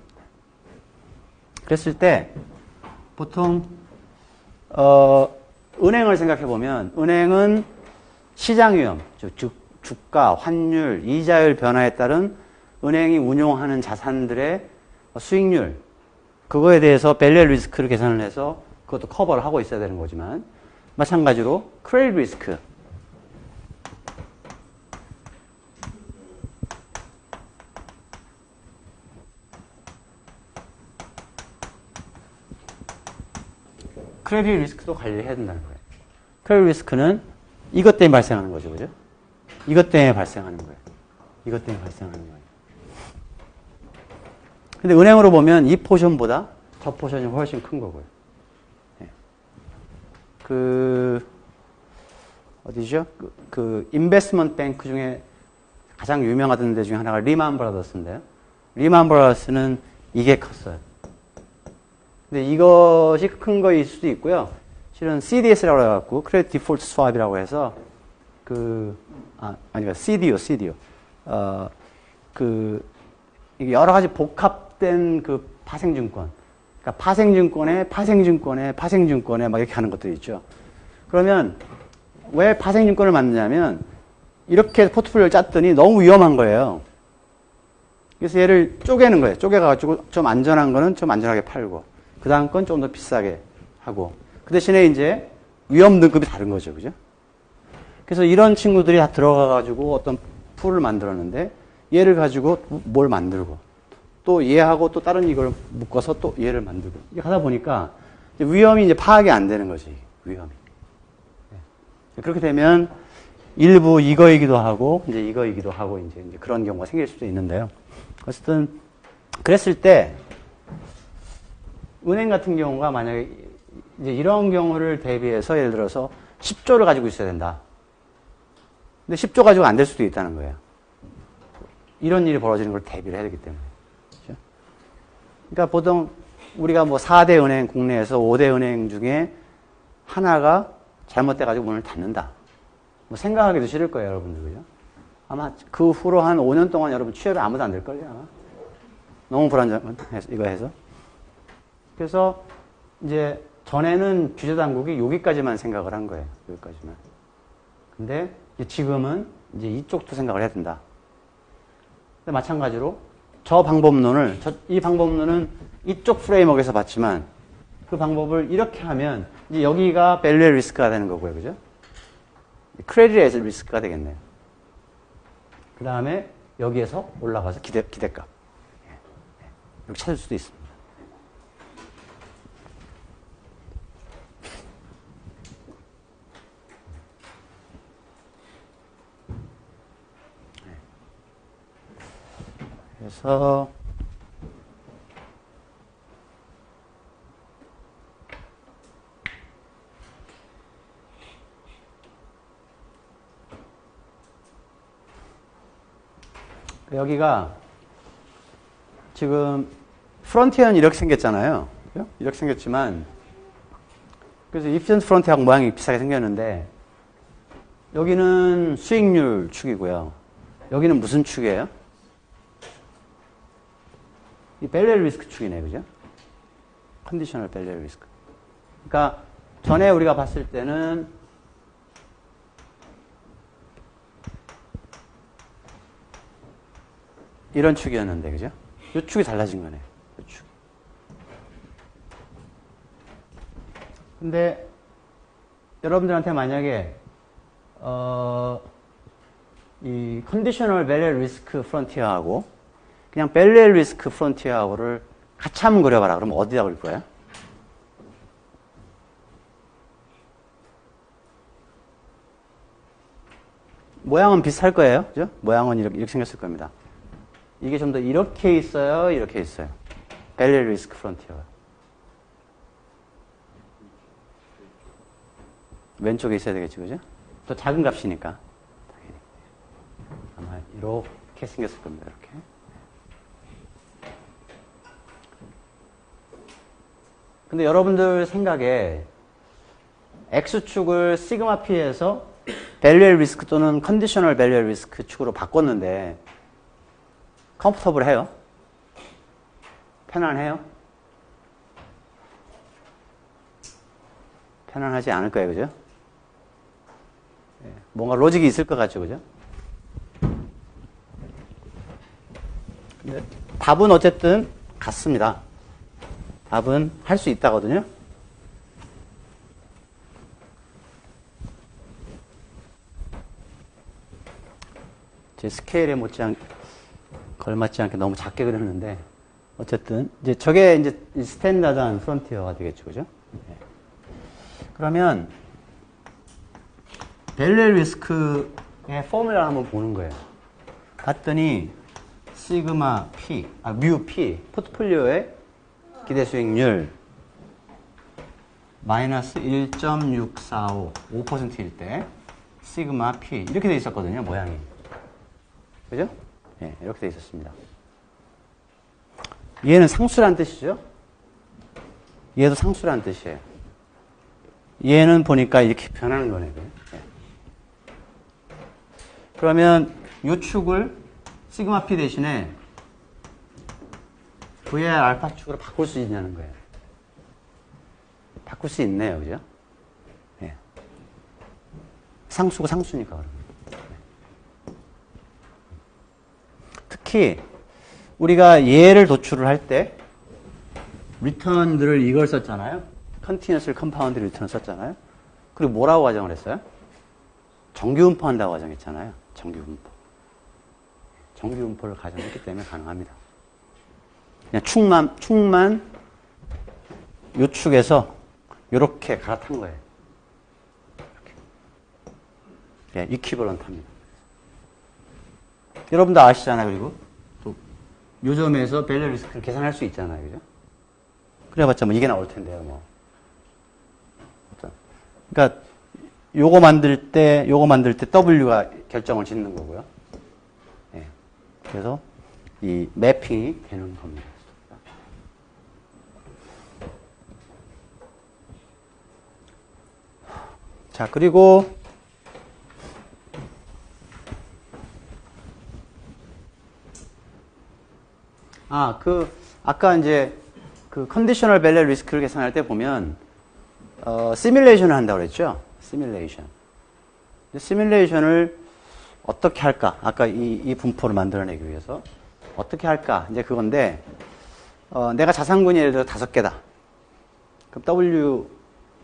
그랬을 때 보통 은행을 생각해 보면 은행은 시장 위험, 즉 주가, 환율, 이자율 변화에 따른 은행이 운용하는 자산들의 수익률, 그거에 대해서 밸류 리스크를 계산을 해서 그것도 커버를 하고 있어야 되는 거지만 마찬가지로 크레딧 리스크, 크레딧 리스크도 관리해야 된다는 거예요. 크레딧 리스크는 이것 때문에 발생하는 거죠. 그죠? 이것 때문에 발생하는 거예요. 이것 때문에 발생하는 거예요. 근데 은행으로 보면 이 포션보다 저 포션이 훨씬 큰 거고요. 네. 어디죠? 인베스트먼트 뱅크 중에 가장 유명하던 데 중에 하나가 리만 브라더스인데요. 리만 브라더스는 이게 컸어요. 근데 이것이 큰 거일 수도 있고요. 실은 CDS라고 해갖고, 크레딧 디폴트 스왑이라고 해서, CDO. 이게 여러 가지 복합된 파생증권. 그러니까 파생증권에 막 이렇게 하는 것들이 있죠. 그러면 왜 파생증권을 만드냐면 이렇게 포트폴리오를 짰더니 너무 위험한 거예요. 그래서 얘를 쪼개는 거예요. 쪼개가지고 좀 안전한 거는 좀 안전하게 팔고, 그 다음 건 좀 더 비싸게 하고, 그 대신에 이제 위험 등급이 다른 거죠. 그죠? 그래서 이런 친구들이 다 들어가가지고 어떤 풀을 만들었는데, 얘를 가지고 뭘 만들고, 또 얘하고 또 다른 이걸 묶어서 또 얘를 만들고, 이렇게 하다 보니까 위험이 이제 파악이 안 되는 거지. 위험이. 그렇게 되면 일부 이거이기도 하고, 이제 이거이기도 하고, 이제 그런 경우가 생길 수도 있는데요. 어쨌든, 그랬을 때, 은행 같은 경우가 만약에 이제 이런 경우를 대비해서 예를 들어서 10조를 가지고 있어야 된다. 근데 10조 가지고 안 될 수도 있다는 거예요. 이런 일이 벌어지는 걸 대비를 해야 되기 때문에. 그렇죠? 그러니까 보통 우리가 뭐 4대 은행, 국내에서 5대 은행 중에 하나가 잘못돼가지고 문을 닫는다. 뭐 생각하기도 싫을 거예요, 여러분들. 그죠? 아마 그 후로 한 5년 동안 여러분 취업이 아무도 안 될걸요, 아마. 너무 불안정해서, 이거 해서. 그래서 이제 전에는 규제당국이 여기까지만 생각을 한 거예요. 여기까지만. 근데 지금은 이제 이쪽도 생각을 해야 된다. 근데 마찬가지로 이 방법론은 이쪽 프레임워크에서 봤지만 그 방법을 이렇게 하면 이제 여기가 밸류의 리스크가 되는 거고요. 그죠? 크레딧 리스크가 되겠네요. 그 다음에 여기에서 올라가서 기대값. 이렇게 찾을 수도 있습니다. 그래서 여기가 지금 프론티어는 이렇게 생겼잖아요. 이렇게 생겼지만 그래서 이피션트 프론티어하고 모양이 비슷하게 생겼는데 여기는 수익률 축이고요. 여기는 무슨 축이에요? 이 밸류의 리스크 축이네, 그죠? 컨디셔널 밸류의 리스크. 그러니까 전에 우리가 봤을 때는 이런 축이었는데, 그죠? 이 축이 달라진 거네. 이 축. 근데 여러분들한테 만약에 이 컨디셔널 밸류의 리스크 프론티어하고 그냥 밸류의 리스크 프론티어하고를 같이 한번 그려봐라. 그럼 어디다 그릴 거예요? 모양은 비슷할 거예요. 그죠? 모양은 이렇게 생겼을 겁니다. 이게 좀 더 이렇게 있어요? 이렇게 있어요? 밸류의 리스크 프론티어가. 왼쪽에 있어야 되겠지, 그죠? 또 작은 값이니까. 아마 이렇게 생겼을 겁니다. 이렇게. 근데 여러분들 생각에 X축을 시그마 P에서 밸류의 리스크 또는 컨디셔널 밸류의 리스크 축으로 바꿨는데 컴포터블 해요? 편안해요? 편안하지 않을 거예요, 그죠? 뭔가 로직이 있을 것 같죠, 그죠? 근데 답은 어쨌든 같습니다. 답은 할 수 있다거든요. 제 스케일에 걸맞지 않게 너무 작게 그렸는데 어쨌든 이제 저게 이제 스탠다드한 프론티어가 되겠죠, 그죠? 네. 그러면 밸류의 리스크의 포뮬러를 한번 보는 거예요. 봤더니 시그마 P, 뮤 P, 포트폴리오의 기대 수익률 마이너스 1.645, 5%일 때 시그마 P 이렇게 돼 있었거든요, 모양이. 그죠? 네, 이렇게 돼 있었습니다. 얘는 상수란 뜻이죠? 얘도 상수란 뜻이에요. 얘는 보니까 이렇게 변하는 거네요. 네. 그러면 이 축을 시그마 P 대신에 VAR 알파축으로 바꿀 수 있냐는 거예요. 바꿀 수 있네요. 그죠? 예. 상수가 상수니까 그러면. 특히 우리가 얘를 도출을 할 때 리턴들을 이걸 썼잖아요. 컨티뉴어스 컴파운드 리턴을 썼잖아요. 그리고 뭐라고 가정을 했어요? 정규분포 한다고 가정했잖아요. 정규분포. 정규분포를 가정했기 때문에 가능합니다. 그냥 축만 요축에서 이렇게 갈아탄 거예요. 이렇게. 예, 이퀴벌런트합니다. 여러분도 아시잖아요. 그리고 또 요점에서 밸류 리스크를 계산할 수 있잖아요. 그죠? 그래봤자 뭐 이게 나올 텐데요. 뭐. 그러니까 요거 만들 때 W가 결정을 짓는 거고요. 예. 그래서 이 매핑이 되는 겁니다. 자, 그리고 아까 이제 그 컨디셔널 밸류 리스크를 계산할 때 보면 시뮬레이션을 한다고 그랬죠? 시뮬레이션을 어떻게 할까? 아까 이 분포를 만들어내기 위해서 어떻게 할까? 이제 그건데 내가 자산군이 예를 들어 5개다. 그럼 W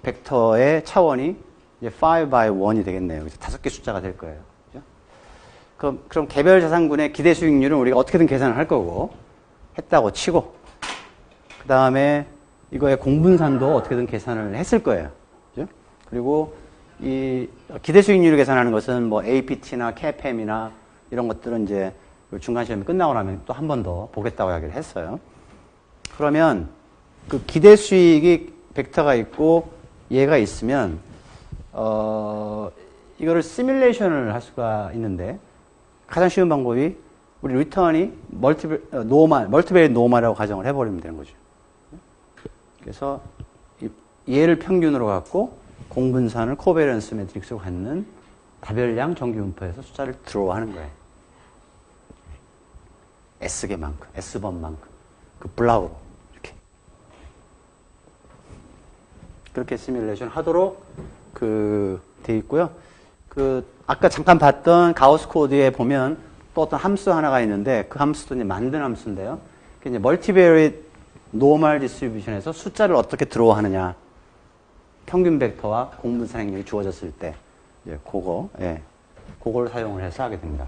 벡터의 차원이 이제 5 by 1이 되겠네요. 그래서 5개 숫자가 될 거예요. 그죠? 그럼 개별 자산군의 기대 수익률은 우리가 어떻게든 계산을 할 거고 했다고 치고 그 다음에 이거의 공분산도 어떻게든 계산을 했을 거예요. 그죠? 그리고 이 기대 수익률을 계산하는 것은 뭐 APT나 CAPM이나 이런 것들은 이제 중간 시험이 끝나고 나면 또 한 번 더 보겠다고 이야기를 했어요. 그러면 그 기대 수익이 벡터가 있고 얘가 있으면 이거를 시뮬레이션을 할 수가 있는데 가장 쉬운 방법이 우리 리턴이 멀티베리에이트 노멀이라고 가정을 해버리면 되는 거죠. 그래서 얘를 평균으로 갖고 공분산을 코베런스 매트릭스로 갖는 다별량 정규분포에서 숫자를 드로우하는 거예요. S개만큼, S번만큼 그 블락으로 이렇게 그렇게 시뮬레이션 하도록 돼 있고요. 아까 잠깐 봤던 가우스 코드에 보면 또 어떤 함수 하나가 있는데 그 함수도 이제 만든 함수인데요. 그게 이제 멀티베리에이트 노멀 디스트리뷰션에서 숫자를 어떻게 드로우하느냐. 평균 벡터와 공분산 행렬이 주어졌을 때 이제 그걸 사용을 해서 하게 됩니다.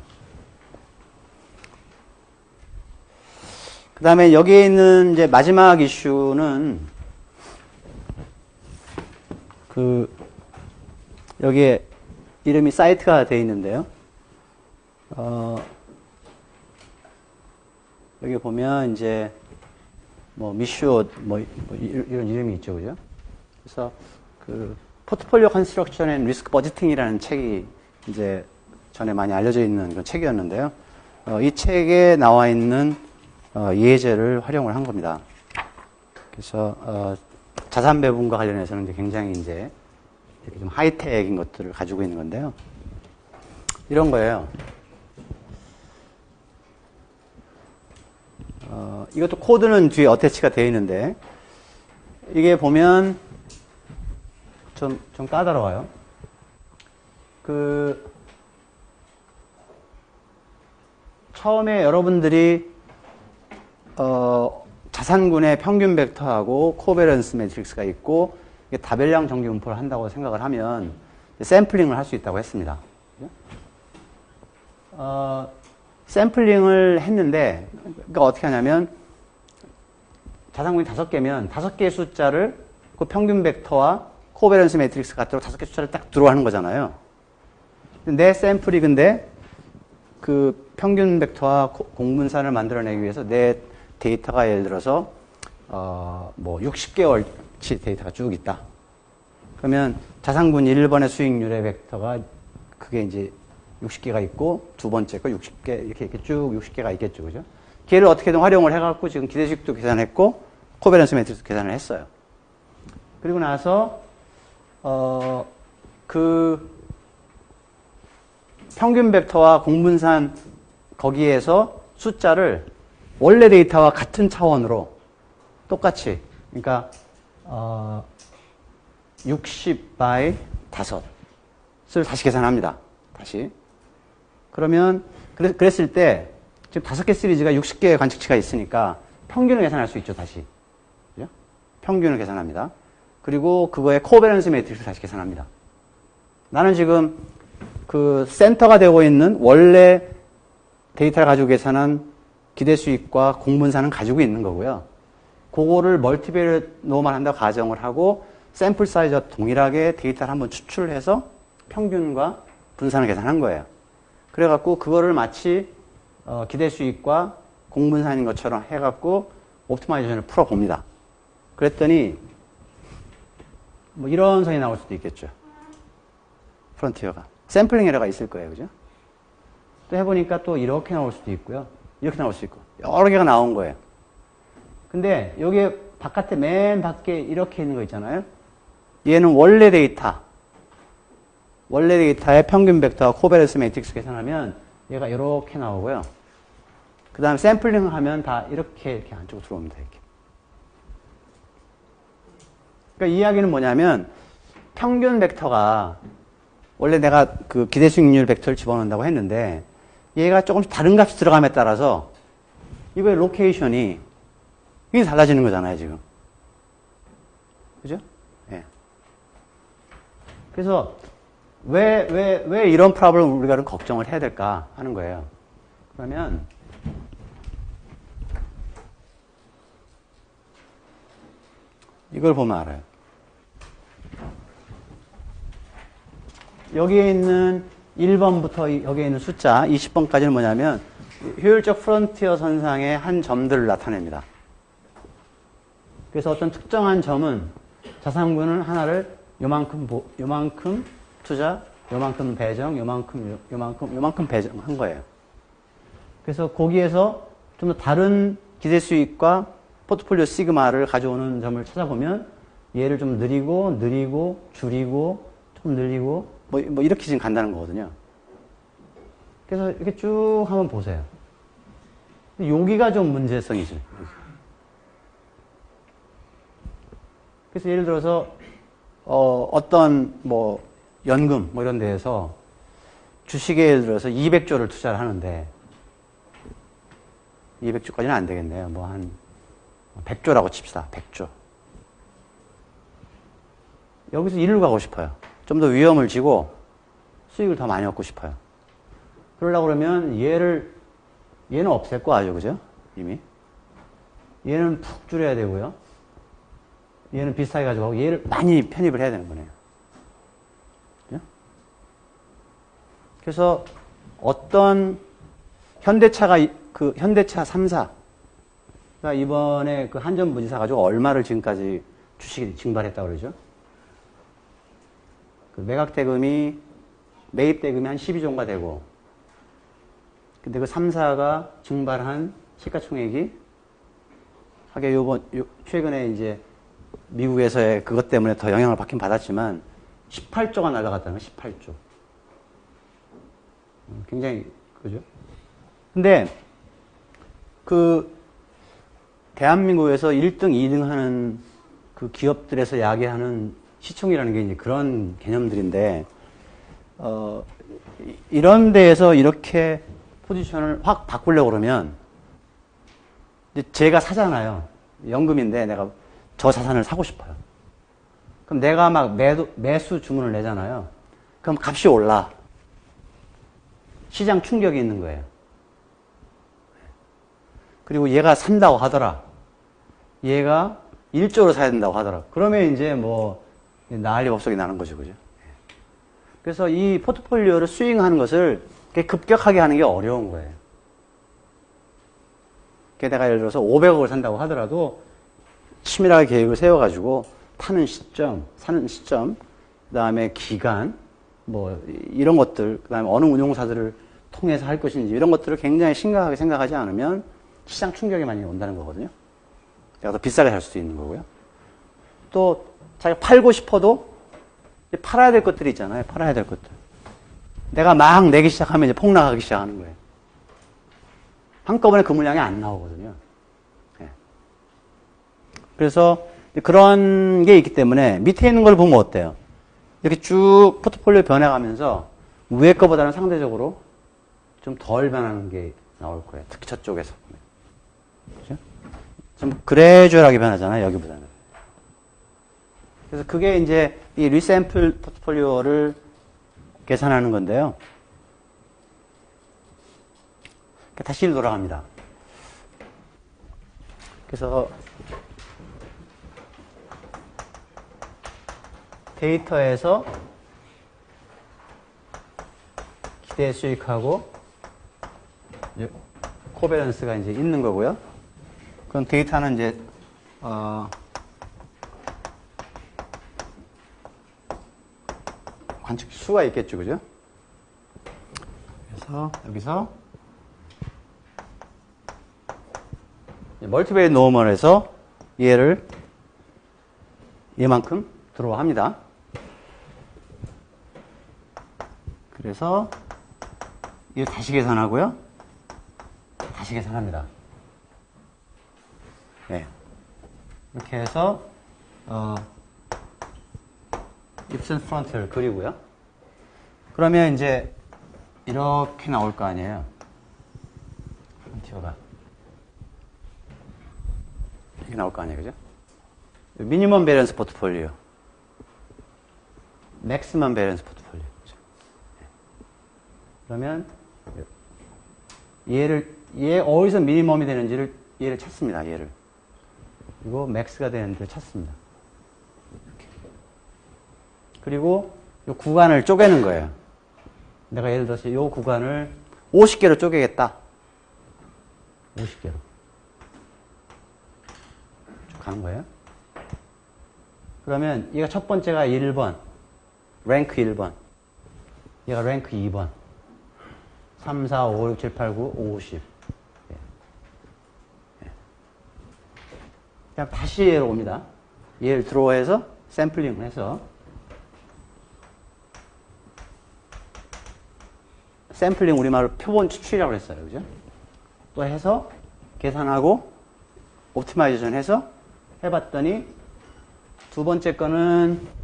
그 다음에 여기에 있는 이제 마지막 이슈는 여기에 이름이 사이트가 되어 있는데요. 여기 보면 이제 뭐 미슈 이런 이름이 있죠, 그죠? 그래서 포트폴리오 컨스트럭션 앤 리스크 버지팅이라는 책이 이제 전에 많이 알려져 있는 그런 책이었는데요. 이 책에 나와 있는 예제를 활용을 한 겁니다. 그래서 자산 배분과 관련해서는 이제 굉장히 이제 이렇게 좀 하이텍인 것들을 가지고 있는 건데요. 이런 거예요. 이것도 코드는 뒤에 어태치가 되어 있는데 이게 보면 좀 까다로워요. 처음에 여러분들이 자산군의 평균 벡터하고 코베런스 매트릭스가 있고 이게 다별량 정규분포를 한다고 생각을 하면 샘플링을 할 수 있다고 했습니다. 샘플링을 했는데 그러니까 어떻게 하냐면 자산군이 5개면 5개의 숫자를 그 평균 벡터와 코베런스 매트릭스 같도록 5개 숫자를 딱 들어가는 거잖아요. 내 샘플이 근데 그 평균 벡터와 공분산을 만들어내기 위해서 내 데이터가 예를 들어서 뭐 60개월치 데이터가 쭉 있다. 그러면 자산군 1번의 수익률의 벡터가 그게 이제 60개가 있고 두 번째 거 60개 이렇게 쭉 60개가 있겠죠, 그죠? 걔를 어떻게든 활용을 해갖고 지금 기대수익도 계산했고 코베런스 매트릭스 계산을 했어요. 그리고 나서 그 평균 벡터와 공분산 거기에서 숫자를 원래 데이터와 같은 차원으로 똑같이, 그러니까 60 by 5을 다시 계산합니다. 다시. 그러면 그랬을 때 지금 5개 시리즈가 60개의 관측치가 있으니까 평균을 계산할 수 있죠. 다시. 그죠? 평균을 계산합니다. 그리고 그거의 코베런스 매트릭스를 다시 계산합니다. 나는 지금 그 센터가 되고 있는 원래 데이터를 가지고 계산한 기대 수익과 공분산은 가지고 있는 거고요. 그거를 멀티베리노만 한다고 가정을 하고 샘플 사이즈와 동일하게 데이터를 한번 추출을 해서 평균과 분산을 계산한 거예요. 그래갖고 그거를 마치 기대 수익과 공분산인 것처럼 해갖고 옵티마이제이션을 풀어봅니다. 그랬더니 뭐 이런 선이 나올 수도 있겠죠. 프론티어가. 샘플링 에러가 있을 거예요. 그죠? 또 해보니까 또 이렇게 나올 수도 있고요. 이렇게 나올 수 있고. 여러 개가 나온 거예요. 근데 여기 바깥에 맨 밖에 이렇게 있는 거 있잖아요. 얘는 원래 데이터의 평균 벡터와 코베런스 매트릭스 계산하면 얘가 이렇게 나오고요. 그 다음에 샘플링을 하면 다 이렇게 안쪽으로 들어옵니다. 이렇게. 그러니까 이 이야기는 뭐냐면 평균 벡터가 원래 내가 그 기대 수익률 벡터를 집어넣는다고 했는데 얘가 조금씩 다른 값이 들어감에 따라서 이거의 로케이션이 이게 달라지는 거잖아요, 지금. 그죠? 예. 그래서 왜 이런 프로블럼 우리가 걱정을 해야 될까 하는 거예요. 그러면 이걸 보면 알아요. 여기에 있는 1번부터 여기에 있는 숫자 20번까지는 뭐냐면 효율적 프론티어 선상의 한 점들을 나타냅니다. 그래서 어떤 특정한 점은 자산군을 하나를 요만큼 투자, 요만큼 배정, 요만큼 배정한 거예요. 그래서 거기에서 좀 더 다른 기대 수익과 포트폴리오 시그마를 가져오는 점을 찾아보면 얘를 좀 느리고 줄이고 좀 늘리고 뭐 이렇게 지금 간다는 거거든요. 그래서 이렇게 쭉 한번 보세요. 여기가 좀 문제성이죠. 그래서 예를 들어서 어떤 뭐 연금 뭐 이런 데에서 주식에 예를 들어서 200조를 투자를 하는데 200조까지는 안 되겠네요. 뭐 한 100조라고 칩시다. 100조. 여기서 일로 가고 싶어요. 좀 더 위험을 지고 수익을 더 많이 얻고 싶어요. 그러려고 그러면 얘는 없앨 거 아죠, 그죠? 이미. 얘는 푹 줄여야 되고요. 얘는 비슷하게 가져가고 얘를 많이 편입을 해야 되는 거네요. 그죠? 그래서 어떤 현대차 3사가 이번에 그 한전부지사 가지고 얼마를 지금까지 주식이 증발했다고 그러죠? 그 매입 대금이 한 12조인가 되고, 근데 그 3사가 증발한 시가총액이 하게 최근에 이제 미국에서의 그것 때문에 더 영향을 받긴 받았지만 18조가 날아갔다는 거예요. 18조. 굉장히 그죠? 근데 그 대한민국에서 1등, 2등 하는 그 기업들에서 야기하는 시총이라는 게 이제 그런 개념들인데 이런 데에서 이렇게 포지션을 확 바꾸려고 그러면 이제 제가 사잖아요. 연금인데 내가 저 자산을 사고 싶어요. 그럼 내가 막 매수 주문을 내잖아요. 그럼 값이 올라. 시장 충격이 있는 거예요. 그리고 얘가 산다고 하더라. 얘가 1조로 사야 된다고 하더라. 그러면 이제 뭐 난리 법석이 나는 거죠. 그죠? 그래서 이 포트폴리오를 스윙하는 것을 급격하게 하는 게 어려운 거예요. 내가 예를 들어서 500억을 산다고 하더라도 치밀하게 계획을 세워가지고 파는 시점, 사는 시점, 그 다음에 기간, 뭐 이런 것들, 그 다음에 어느 운용사들을 통해서 할 것인지 이런 것들을 굉장히 심각하게 생각하지 않으면 시장 충격이 많이 온다는 거거든요. 내가 더 비싸게 살 수도 있는 거고요. 또 자기가 팔고 싶어도 팔아야 될 것들이 있잖아요. 팔아야 될 것들. 내가 막 내기 시작하면 이제 폭락하기 시작하는 거예요. 한꺼번에 그 물량이 안 나오거든요. 예. 그래서 그런 게 있기 때문에 밑에 있는 걸 보면 어때요? 이렇게 쭉 포트폴리오 변해가면서 위에 거보다는 상대적으로 좀 덜 변하는 게 나올 거예요. 특히 저쪽에서. 그죠? 좀 그래주얼하게 변하잖아요, 여기보다는. 그래서 그게 이제 이 리샘플 포트폴리오를 계산하는 건데요. 다시 돌아갑니다. 그래서 데이터에서 기대 수익하고 코베런스가 이제 있는 거고요. 그럼 데이터는 이제 관측 수가 있겠죠, 그죠? 그래서 여기서 멀티베이트 노멀에서 얘를 얘만큼 들어합니다. 그래서 이거 다시 계산하고요. 다시 계산합니다. 네. 이렇게 해서 입슨 프론트를 그리고요. 그러면 이제 이렇게 나올 거 아니에요. 프론티어가 이렇게 나올 거 아니에요, 그죠? 미니멈 밸런스 포트폴리오, 맥시멈 밸런스 포트폴리오. 그러면 얘 어디서 미니멈이 되는지를 얘를 찾습니다. 얘를. 그리고 맥스가 되는지를 찾습니다. 이렇게. 그리고 이 구간을 쪼개는 거예요. 내가 예를 들어서 이 구간을 50개로 쪼개겠다. 50개로. 쭉 가는 거예요. 그러면 얘가 첫 번째가 1번, 랭크 1번. 얘가 랭크 2번. 3, 4, 5, 6, 7, 8, 9, 50. 그냥 다시 얘로 옵니다. 얘를 드로우해서 샘플링을 해서 샘플링 우리말로 표본 추출이라고 했어요. 그죠? 또 해서 계산하고 옵티마이제이션 해서 해봤더니 두 번째 거는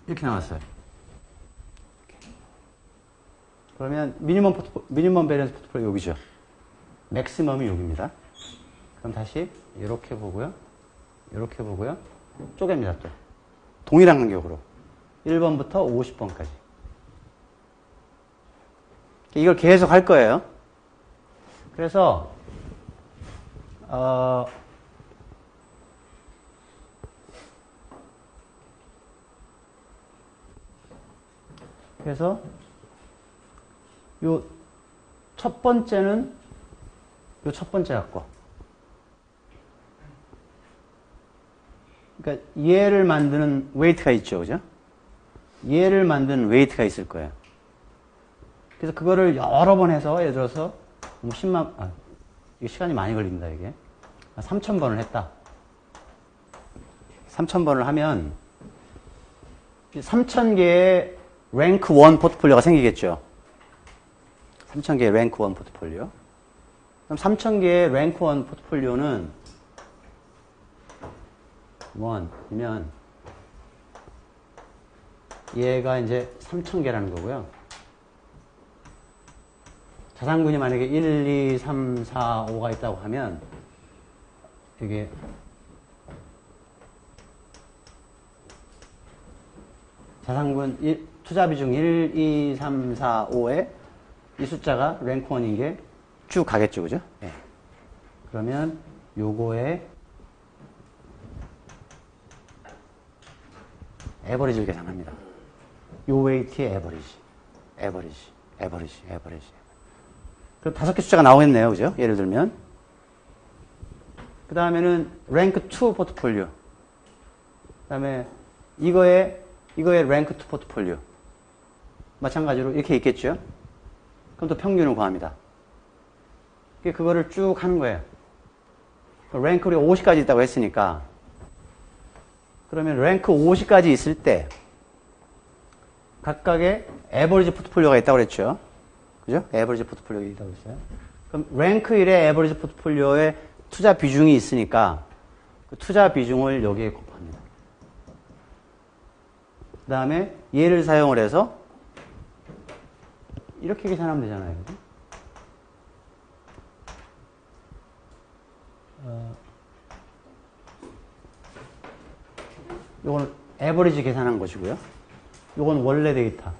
이렇게 나왔어요. 그러면 미니멈 밸런스 포트폴리오 여기죠. 맥시멈이 여기입니다. 그럼 다시 이렇게 보고요. 이렇게 보고요. 쪼갭니다 또. 동일한 간격으로. 1번부터 50번까지. 이걸 계속 할 거예요. 그래서 요 첫 번째는 요 첫 번째 갖고. 그러니까 얘를 만드는 웨이트가 있죠, 그죠? 얘를 만드는 웨이트가 있을 거예요. 그래서 그거를 여러 번 해서 예를 들어서 10만 이게 시간이 많이 걸립니다, 이게. 3,000번을 했다. 3,000번을 하면 3,000개의 랭크 1 포트폴리오가 생기겠죠. 3,000개의 랭크 1 포트폴리오. 그럼 3,000개의 랭크 1 포트폴리오는 1이면 얘가 이제 3,000개라는 거고요. 자산군이 만약에 1, 2, 3, 4, 5가 있다고 하면 이게 자산군 투자 비중 1, 2, 3, 4, 5에 이 숫자가 랭크 1인 게 쭉 가겠죠, 그죠? 네. 그러면 요거에 에버리지를 계산합니다. 요 웨이트의 에버리지. 그럼 5개 숫자가 나오겠네요, 그죠? 예를 들면. 그 다음에는 랭크 2 포트폴리오. 그 다음에 이거의 랭크 2 포트폴리오. 마찬가지로 이렇게 있겠죠? 그럼 또 평균을 구합니다. 그거를 쭉 하는 거예요. 랭크 우리가 50까지 있다고 했으니까 그러면 랭크 50까지 있을 때 각각의 에버리지 포트폴리오가 있다고 그랬죠. 그죠? 에버리지 포트폴리오가 있다고 그랬어요. 그럼 랭크 1의 에버리지 포트폴리오에 투자 비중이 있으니까 그 투자 비중을 여기에 곱합니다. 그 다음에 얘를 사용을 해서 이렇게 계산하면 되잖아요. 요거는 에버리지 계산한 것이고요. 요건 원래 데이터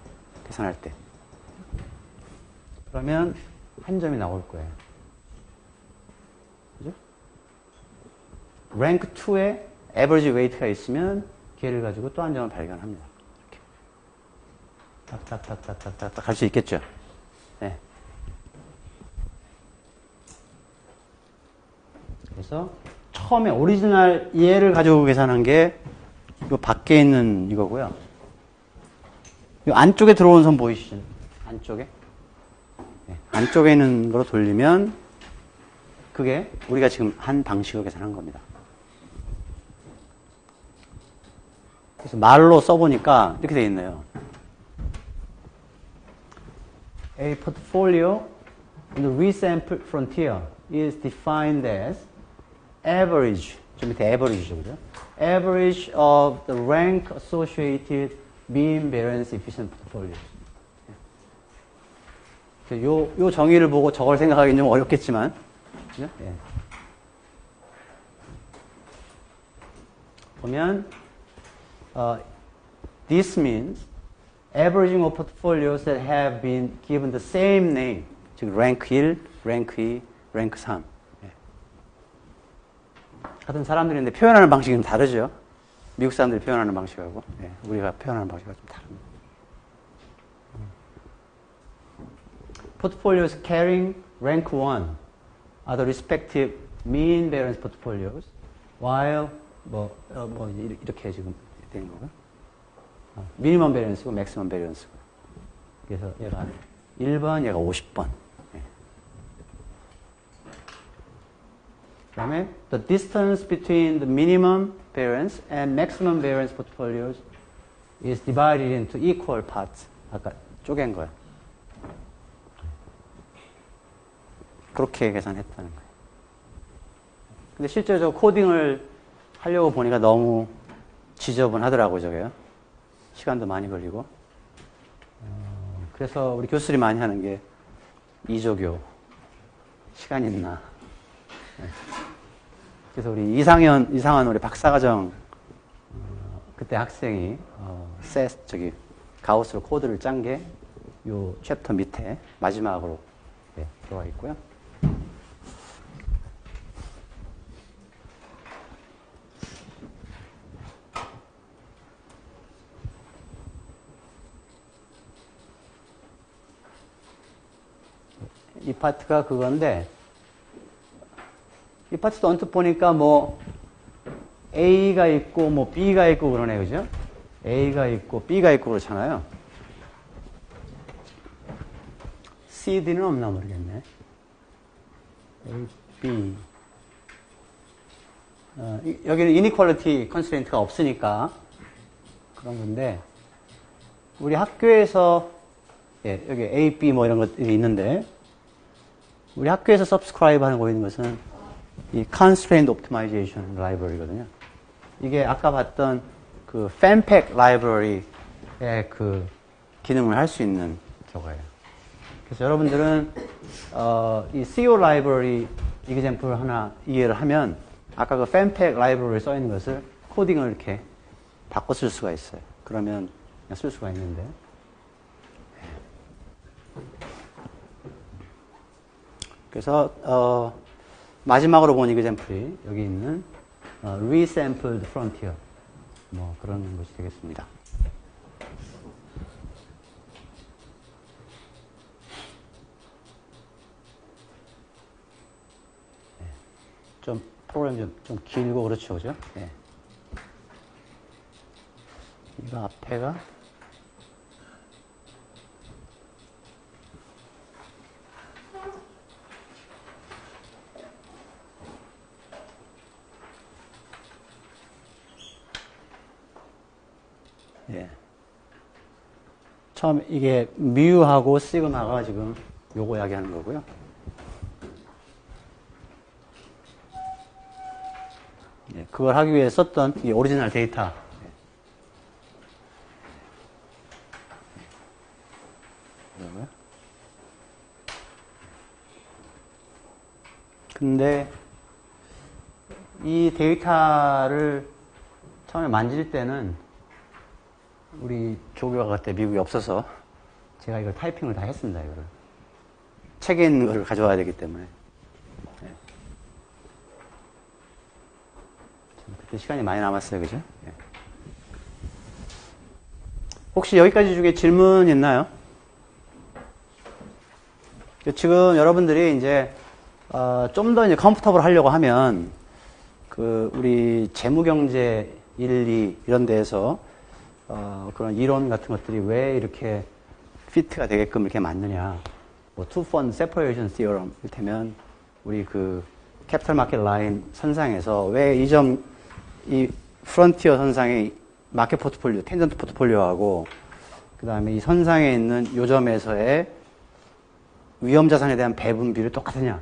계산할 때. 그러면 한 점이 나올 거예요. 그죠? 랭크 2에 에버리지 웨이트가 있으면 걔를 가지고 또 한 점을 발견합니다. 이렇게. 딱딱딱딱딱딱 갈 수 있겠죠? 네. 그래서 처음에 오리지널 얘를 가지고 계산한 게 이 밖에 있는 이거고요. 이 안쪽에 들어온 선 보이시죠? 안쪽에? 네. 안쪽에 있는 거로 돌리면 그게 우리가 지금 한 방식으로 계산한 겁니다. 그래서 말로 써보니까 이렇게 되어 있네요. A portfolio in the resample frontier is defined as average, 좀 밑에 average죠, 그죠? Average of the rank associated mean variance efficient portfolios. 요 정의를 보고 저걸 생각하기는 좀 어렵겠지만, 그죠? 예. 보면, this means averaging of portfolios that have been given the same name. 즉, rank 1, rank 2, rank 3. 같은 사람들인데 표현하는 방식이 좀 다르죠. 미국 사람들이 표현하는 방식하고 우리가 표현하는 방식이 좀 다릅니다. Portfolios carrying rank 1 are the respective mean variance portfolios, while 이렇게 지금 되는 거고요. 미니멈 베리언스고 맥시멈 베리언스고. 그래서 얘가 1번, 얘가 50번. 그 다음에 the distance between the minimum variance and maximum variance portfolios is divided into equal parts. 아까 쪼갠 거야. 그렇게 계산했다는 거예요. 근데 실제로 코딩을 하려고 보니까 너무 지저분하더라고요, 저게요. 시간도 많이 걸리고. 그래서 우리 교수들이 많이 하는 게 이조교. 시간 있나. 네. 그래서 우리 이상한 우리 박사과정 그때 학생이 가우스로 코드를 짠 게 요 챕터 밑에 마지막으로 들어와 있고요. 이 파트가 그건데 이 파트도 언뜻 보니까 뭐 A가 있고 뭐 B가 있고 그러네, 그죠? A가 있고 B가 있고 그렇잖아요. C, D는 없나 모르겠네. A, B. 여기는 inequality constraint가 없으니까 그런 건데 우리 학교에서 여기 A, B 뭐 이런 것들이 있는데 우리 학교에서 subscribe 하는 거 있는 것은 이 constraint optimization library거든요. 이게 아까 봤던 그 fanpack library의 그 기능을 할 수 있는 저거예요. 그래서 여러분들은 이 CO library example 하나 이해를 하면 아까 그 fanpack library에 써 있는 것을 코딩을 이렇게 바꿔 쓸 수가 있어요. 그러면 그냥 쓸 수가 있는데. 그래서 마지막으로 본 example이 여기 있는 resampled frontier 뭐 그런 것이 되겠습니다. 좀 프로그램 좀 길고 그렇죠, 그죠? 네. 이거 앞에가 처음 이게 뮤하고 시그마가 지금 요거 이야기하는 거고요. 예, 그걸 하기 위해 썼던 이 오리지널 데이터. 근데 이 데이터를 처음에 만질 때는 우리 조교가 그때 미국에 없어서 제가 이걸 타이핑을 다 했습니다. 이거를 책에 있는 걸 가져와야 되기 때문에. 네. 그때 시간이 많이 남았어요, 그죠? 네. 혹시 여기까지 중에 질문 있나요? 지금 여러분들이 이제 좀 더 이제 컴포터블 하려고 하면 우리 재무경제 1, 2 이런 데에서 그런 이론 같은 것들이 왜 이렇게 피트가 되게끔 이렇게 맞느냐. 뭐 two-fund separation theorem 이를테면 우리 캐피탈 마켓 라인 선상에서 왜 이 프론티어 선상의 마켓 포트폴리오, 텐전트 포트폴리오하고 그 다음에 이 선상에 있는 요점에서의 위험 자산에 대한 배분 비율이 똑같으냐.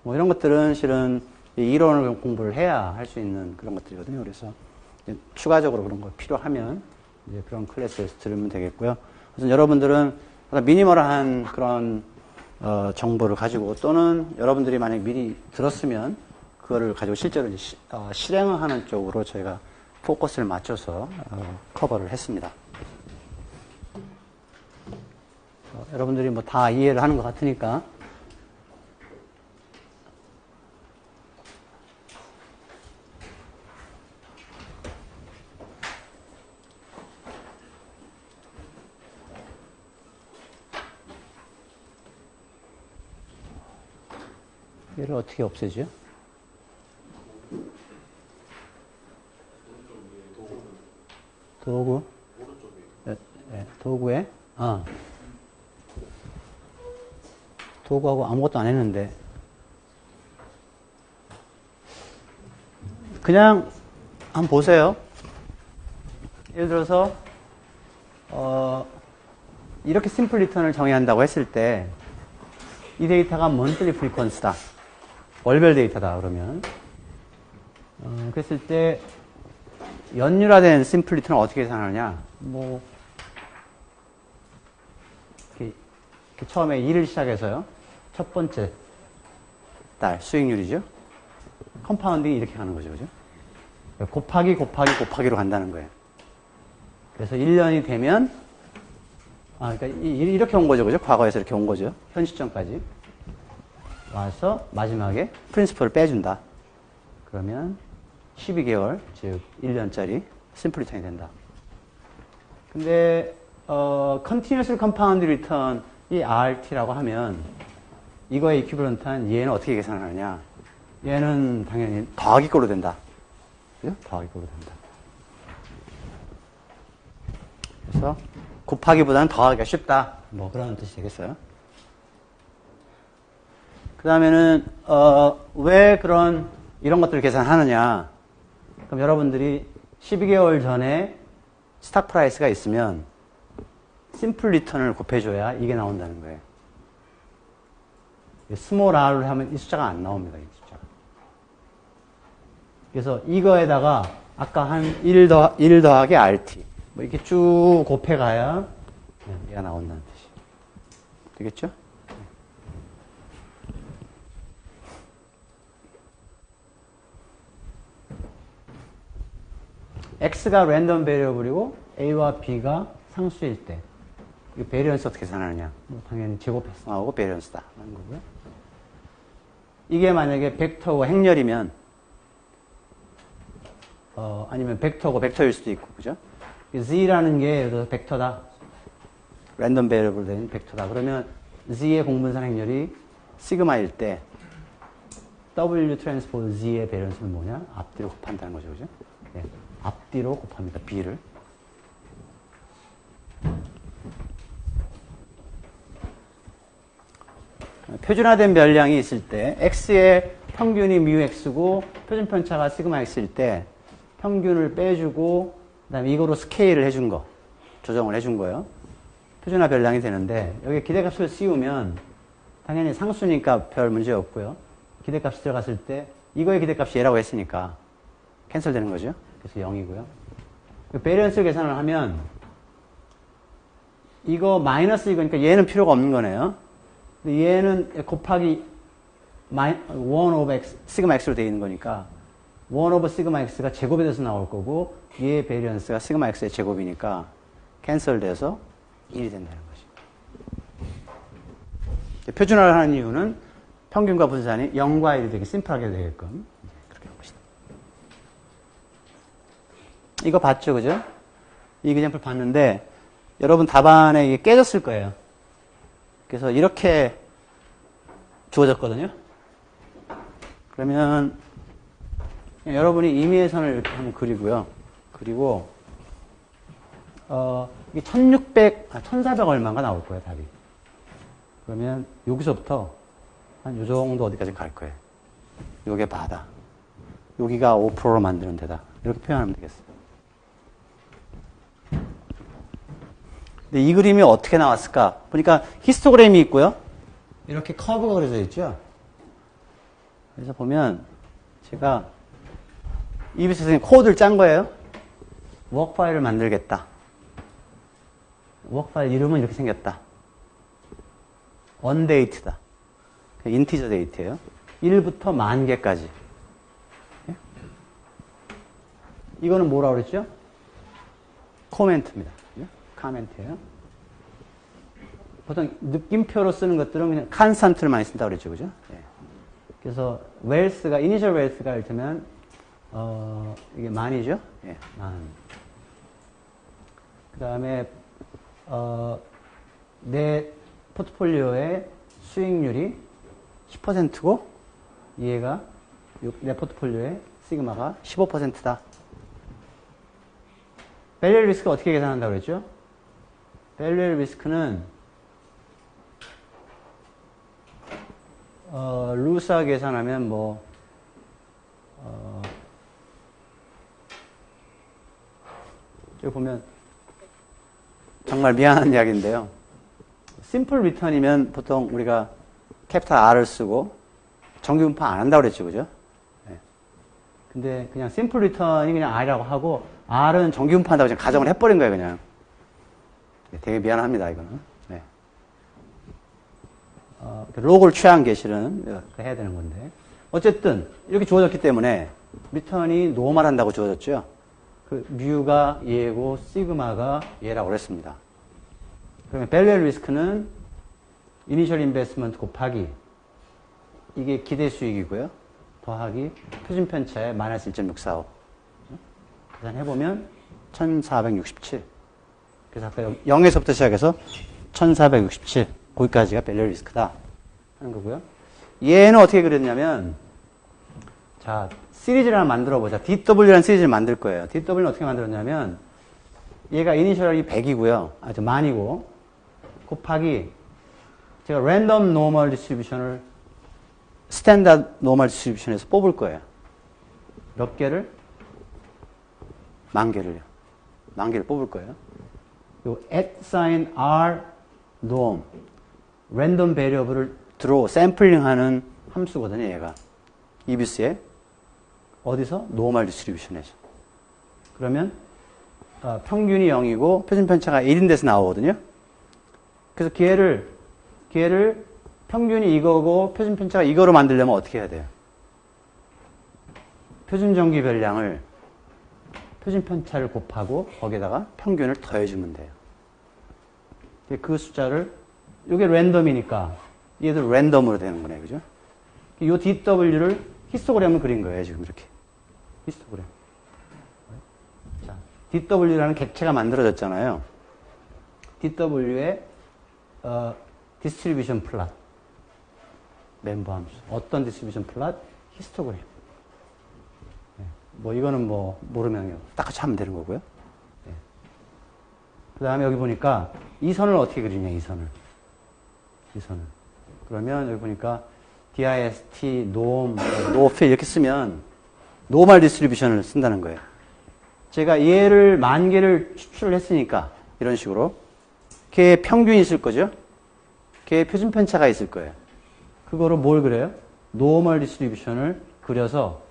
뭐 이런 것들은 실은 이론을 공부를 해야 할 수 있는 그런 것들이거든요. 그래서 추가적으로 그런 거 필요하면 이제 그런 클래스에서 들으면 되겠고요. 그래서 여러분들은 미니멀한 그런 정보를 가지고 또는 여러분들이 만약 미리 들었으면 그거를 가지고 실제로 이제 실행하는 쪽으로 저희가 포커스를 맞춰서 커버를 했습니다. 여러분들이 뭐 다 이해를 하는 것 같으니까 얘를 어떻게 없애죠? 도구? 네, 도구에? 도구하고 아무것도 안 했는데. 그냥 한번 보세요. 예를 들어서, 이렇게 심플 리턴을 정의한다고 했을 때, 이 데이터가 monthly frequency다. 월별 데이터다, 그러면. 그랬을 때, 연율화된 심플 리턴을 어떻게 계산하느냐. 뭐, 이렇게 처음에 1을 시작해서요. 첫 번째 달 수익률이죠. 컴파운딩이 이렇게 가는 거죠. 그죠? 곱하기, 곱하기, 곱하기로 간다는 거예요. 그래서 1년이 되면, 그러니까 이렇게 온 거죠. 그죠? 과거에서 이렇게 온 거죠. 현 시점까지. 와서 마지막에 프린시플을 빼준다. 그러면 12개월, 즉 1년짜리 심플 리턴이 된다. 근데 Continuous Compound Return 이 RT라고 하면 이거의 이퀴벌런트한 얘는 어떻게 계산하느냐. 얘는 당연히 더하기 꼴로 된다. 그죠? 더하기 꼴로 된다. 그래서 곱하기보다는 더하기가 쉽다. 뭐 그런 뜻이 되겠어요. 그 다음에는 왜 이런 것들을 계산하느냐. 그럼 여러분들이 12개월 전에 스탁 프라이스가 있으면 심플 리턴을 곱해줘야 이게 나온다는 거예요. 스몰 r을 하면 이 숫자가 안 나옵니다. 이 숫자가. 그래서 이거에다가 아까 한 1 더하기 RT 뭐 이렇게 쭉 곱해가야 얘가 나온다는 뜻이. 되겠죠? X가 랜덤 베리어블이고 A와 B가 상수일 때 이 베리언스 어떻게 계산하느냐? 뭐 당연히 제곱해서 나오고 베리언스다 하는 거고요. 이게 만약에 벡터고 행렬이면 아니면 벡터고 벡터일 수도 있고 그죠? Z라는 게 예를 들어서 벡터다. 랜덤 베리어블 된 벡터다. 그러면 Z의 공분산 행렬이 시그마일 때 W 트랜스포즈 Z의 베리언스는 뭐냐? 앞뒤로 곱한다는 거죠. 그죠? 네. 앞뒤로 곱합니다. B를. 표준화된 별량이 있을 때 X의 평균이 μX고 표준 편차가 시그마 X일 때 평균을 빼주고 그다음에 이거로 스케일을 해준 거 조정을 해준 거예요. 표준화 별량이 되는데 여기 기대값을 씌우면 당연히 상수니까 별 문제 없고요. 기대값이 들어갔을 때 이거의 기대값이 얘라고 했으니까 캔슬 되는 거죠. 그래서 0이고요. 베리언스 계산을 하면 이거 마이너스 이거니까 얘는 필요가 없는 거네요. 근데 얘는 곱하기 1 over x, 시그마 x로 되어 있는 거니까 1 over 시그마 x가 제곱이 돼서 나올 거고 얘의 베리언스가 시그마 x의 제곱이니까 캔슬 돼서 1이 된다는 것이. 표준화를 하는 이유는 평균과 분산이 0과 1이 되게 심플하게 되게끔 그렇게 한 것이다. 이거 봤죠, 그죠? 이 그냥풀 봤는데 여러분 답안에 이게 깨졌을 거예요. 그래서 이렇게 주어졌거든요. 그러면 여러분이 임의의 선을 이렇게 한번 그리고요. 그리고 이게 1400 얼마가 나올 거예요, 답이. 그러면 여기서부터 한 요 정도 어디까지 갈 거예요. 요게 바다. 여기가 5%로 만드는 데다. 이렇게 표현하면 되겠어요. 근데 이 그림이 어떻게 나왔을까? 보니까 히스토그램이 있고요. 이렇게 커브가 그려져 있죠. 그래서 보면 제가 이비스 선생님 코드를 짠 거예요. 워크 파일을 만들겠다. 워크 파일 이름은 이렇게 생겼다. 언데이트다. 인티저 데이트예요. 1부터 10,000개까지. 이거는 뭐라고 그랬죠? 코멘트입니다. 카멘트예요. 보통 느낌표로 쓰는 것들은 그냥 칸스탄트를 많이 쓴다고 그랬죠. 그죠? 예. 그래서 웰스가 이니셜 웰스가 이를테면 이게 만이죠. 예, 만. 그다음에 내 포트폴리오의 수익률이 10%고 얘가 내 포트폴리오의 시그마가 15%다. 밸류 리스크 어떻게 계산한다고 그랬죠? 밸류 리스크는 루사 계산하면 뭐 여기 보면 정말 미안한 이야기인데요. 심플 리턴이면 보통 우리가 캐피탈 R을 쓰고 정기 분파 안 한다고 그랬죠. 그죠? 네. 근데 그냥 심플 리턴이 그냥 R이라고 하고 R은 정기 분파한다고 그냥 가정을 해버린 거예요. 그냥. 네, 되게 미안합니다. 이거는. 네. 로그를 취한 게 실은 해야 되는 건데. 어쨌든 이렇게 주어졌기 때문에 리턴이 노멀한다고 주어졌죠. 그 뮤가 얘고 시그마가 얘라고 그랬습니다. 그러면 밸류 리스크는 이니셜 인베스트먼트 곱하기 이게 기대 수익이고요. 더하기 표준 편차의 마이너스 1.645. 계산해보면 1467. 그래서 아까 0에서부터 시작해서 1467. 거기까지가 밸류 리스크다 하는 거고요. 얘는 어떻게 그렸냐면 자 시리즈를 하나 만들어 보자. DW라는 시리즈를 만들 거예요. DW는 어떻게 만들었냐면 얘가 이니셜이 100이고요. 아주 만이고 곱하기 제가 랜덤 노멀 디스트리뷰션을 스탠다드 노멀 디스트리뷰션에서 뽑을 거예요. 몇 개를? 10,000개를요. 10,000개를 뽑을 거예요. 요 at sign r norm 랜덤 베리어블을 들어 샘플링하는 함수거든요. 얘가 이비스에 어디서? 노멀 디스트리뷰션에서. 그러면 평균이 0이고 표준 편차가 1인 데서 나오거든요. 그래서 걔를 평균이 이거고 표준 편차가 이거로 만들려면 어떻게 해야 돼요? 표준 정기 별량을 표준 편차를 곱하고 거기에다가 평균을 더해주면 돼요. 그 숫자를 이게 랜덤이니까 얘도 랜덤으로 되는 거네요. 그죠? 이 DW를 히스토그램을 그린 거예요. 지금 이렇게. 히스토그램. 자, DW라는 객체가 만들어졌잖아요. DW의 디스트리뷰션 플랫. 멤버 함수. 어떤 디스트리뷰션 플랫? 히스토그램. 네. 뭐 이거는 뭐 모르면 똑같이 하면 되는 거고요. 네. 그 다음에 여기 보니까 이 선을 어떻게 그리냐, 이 선을. 그러면 여기 보니까 DIST, NOM, NOFIL 이렇게 쓰면 노멀 디스트리뷰션을 쓴다는 거예요. 제가 얘를 10,000개를 추출을 했으니까 이런 식으로 걔의 평균이 있을 거죠? 걔의 표준 편차가 있을 거예요. 그거를 뭘 그래요? 노멀 디스트리뷰션을 그려서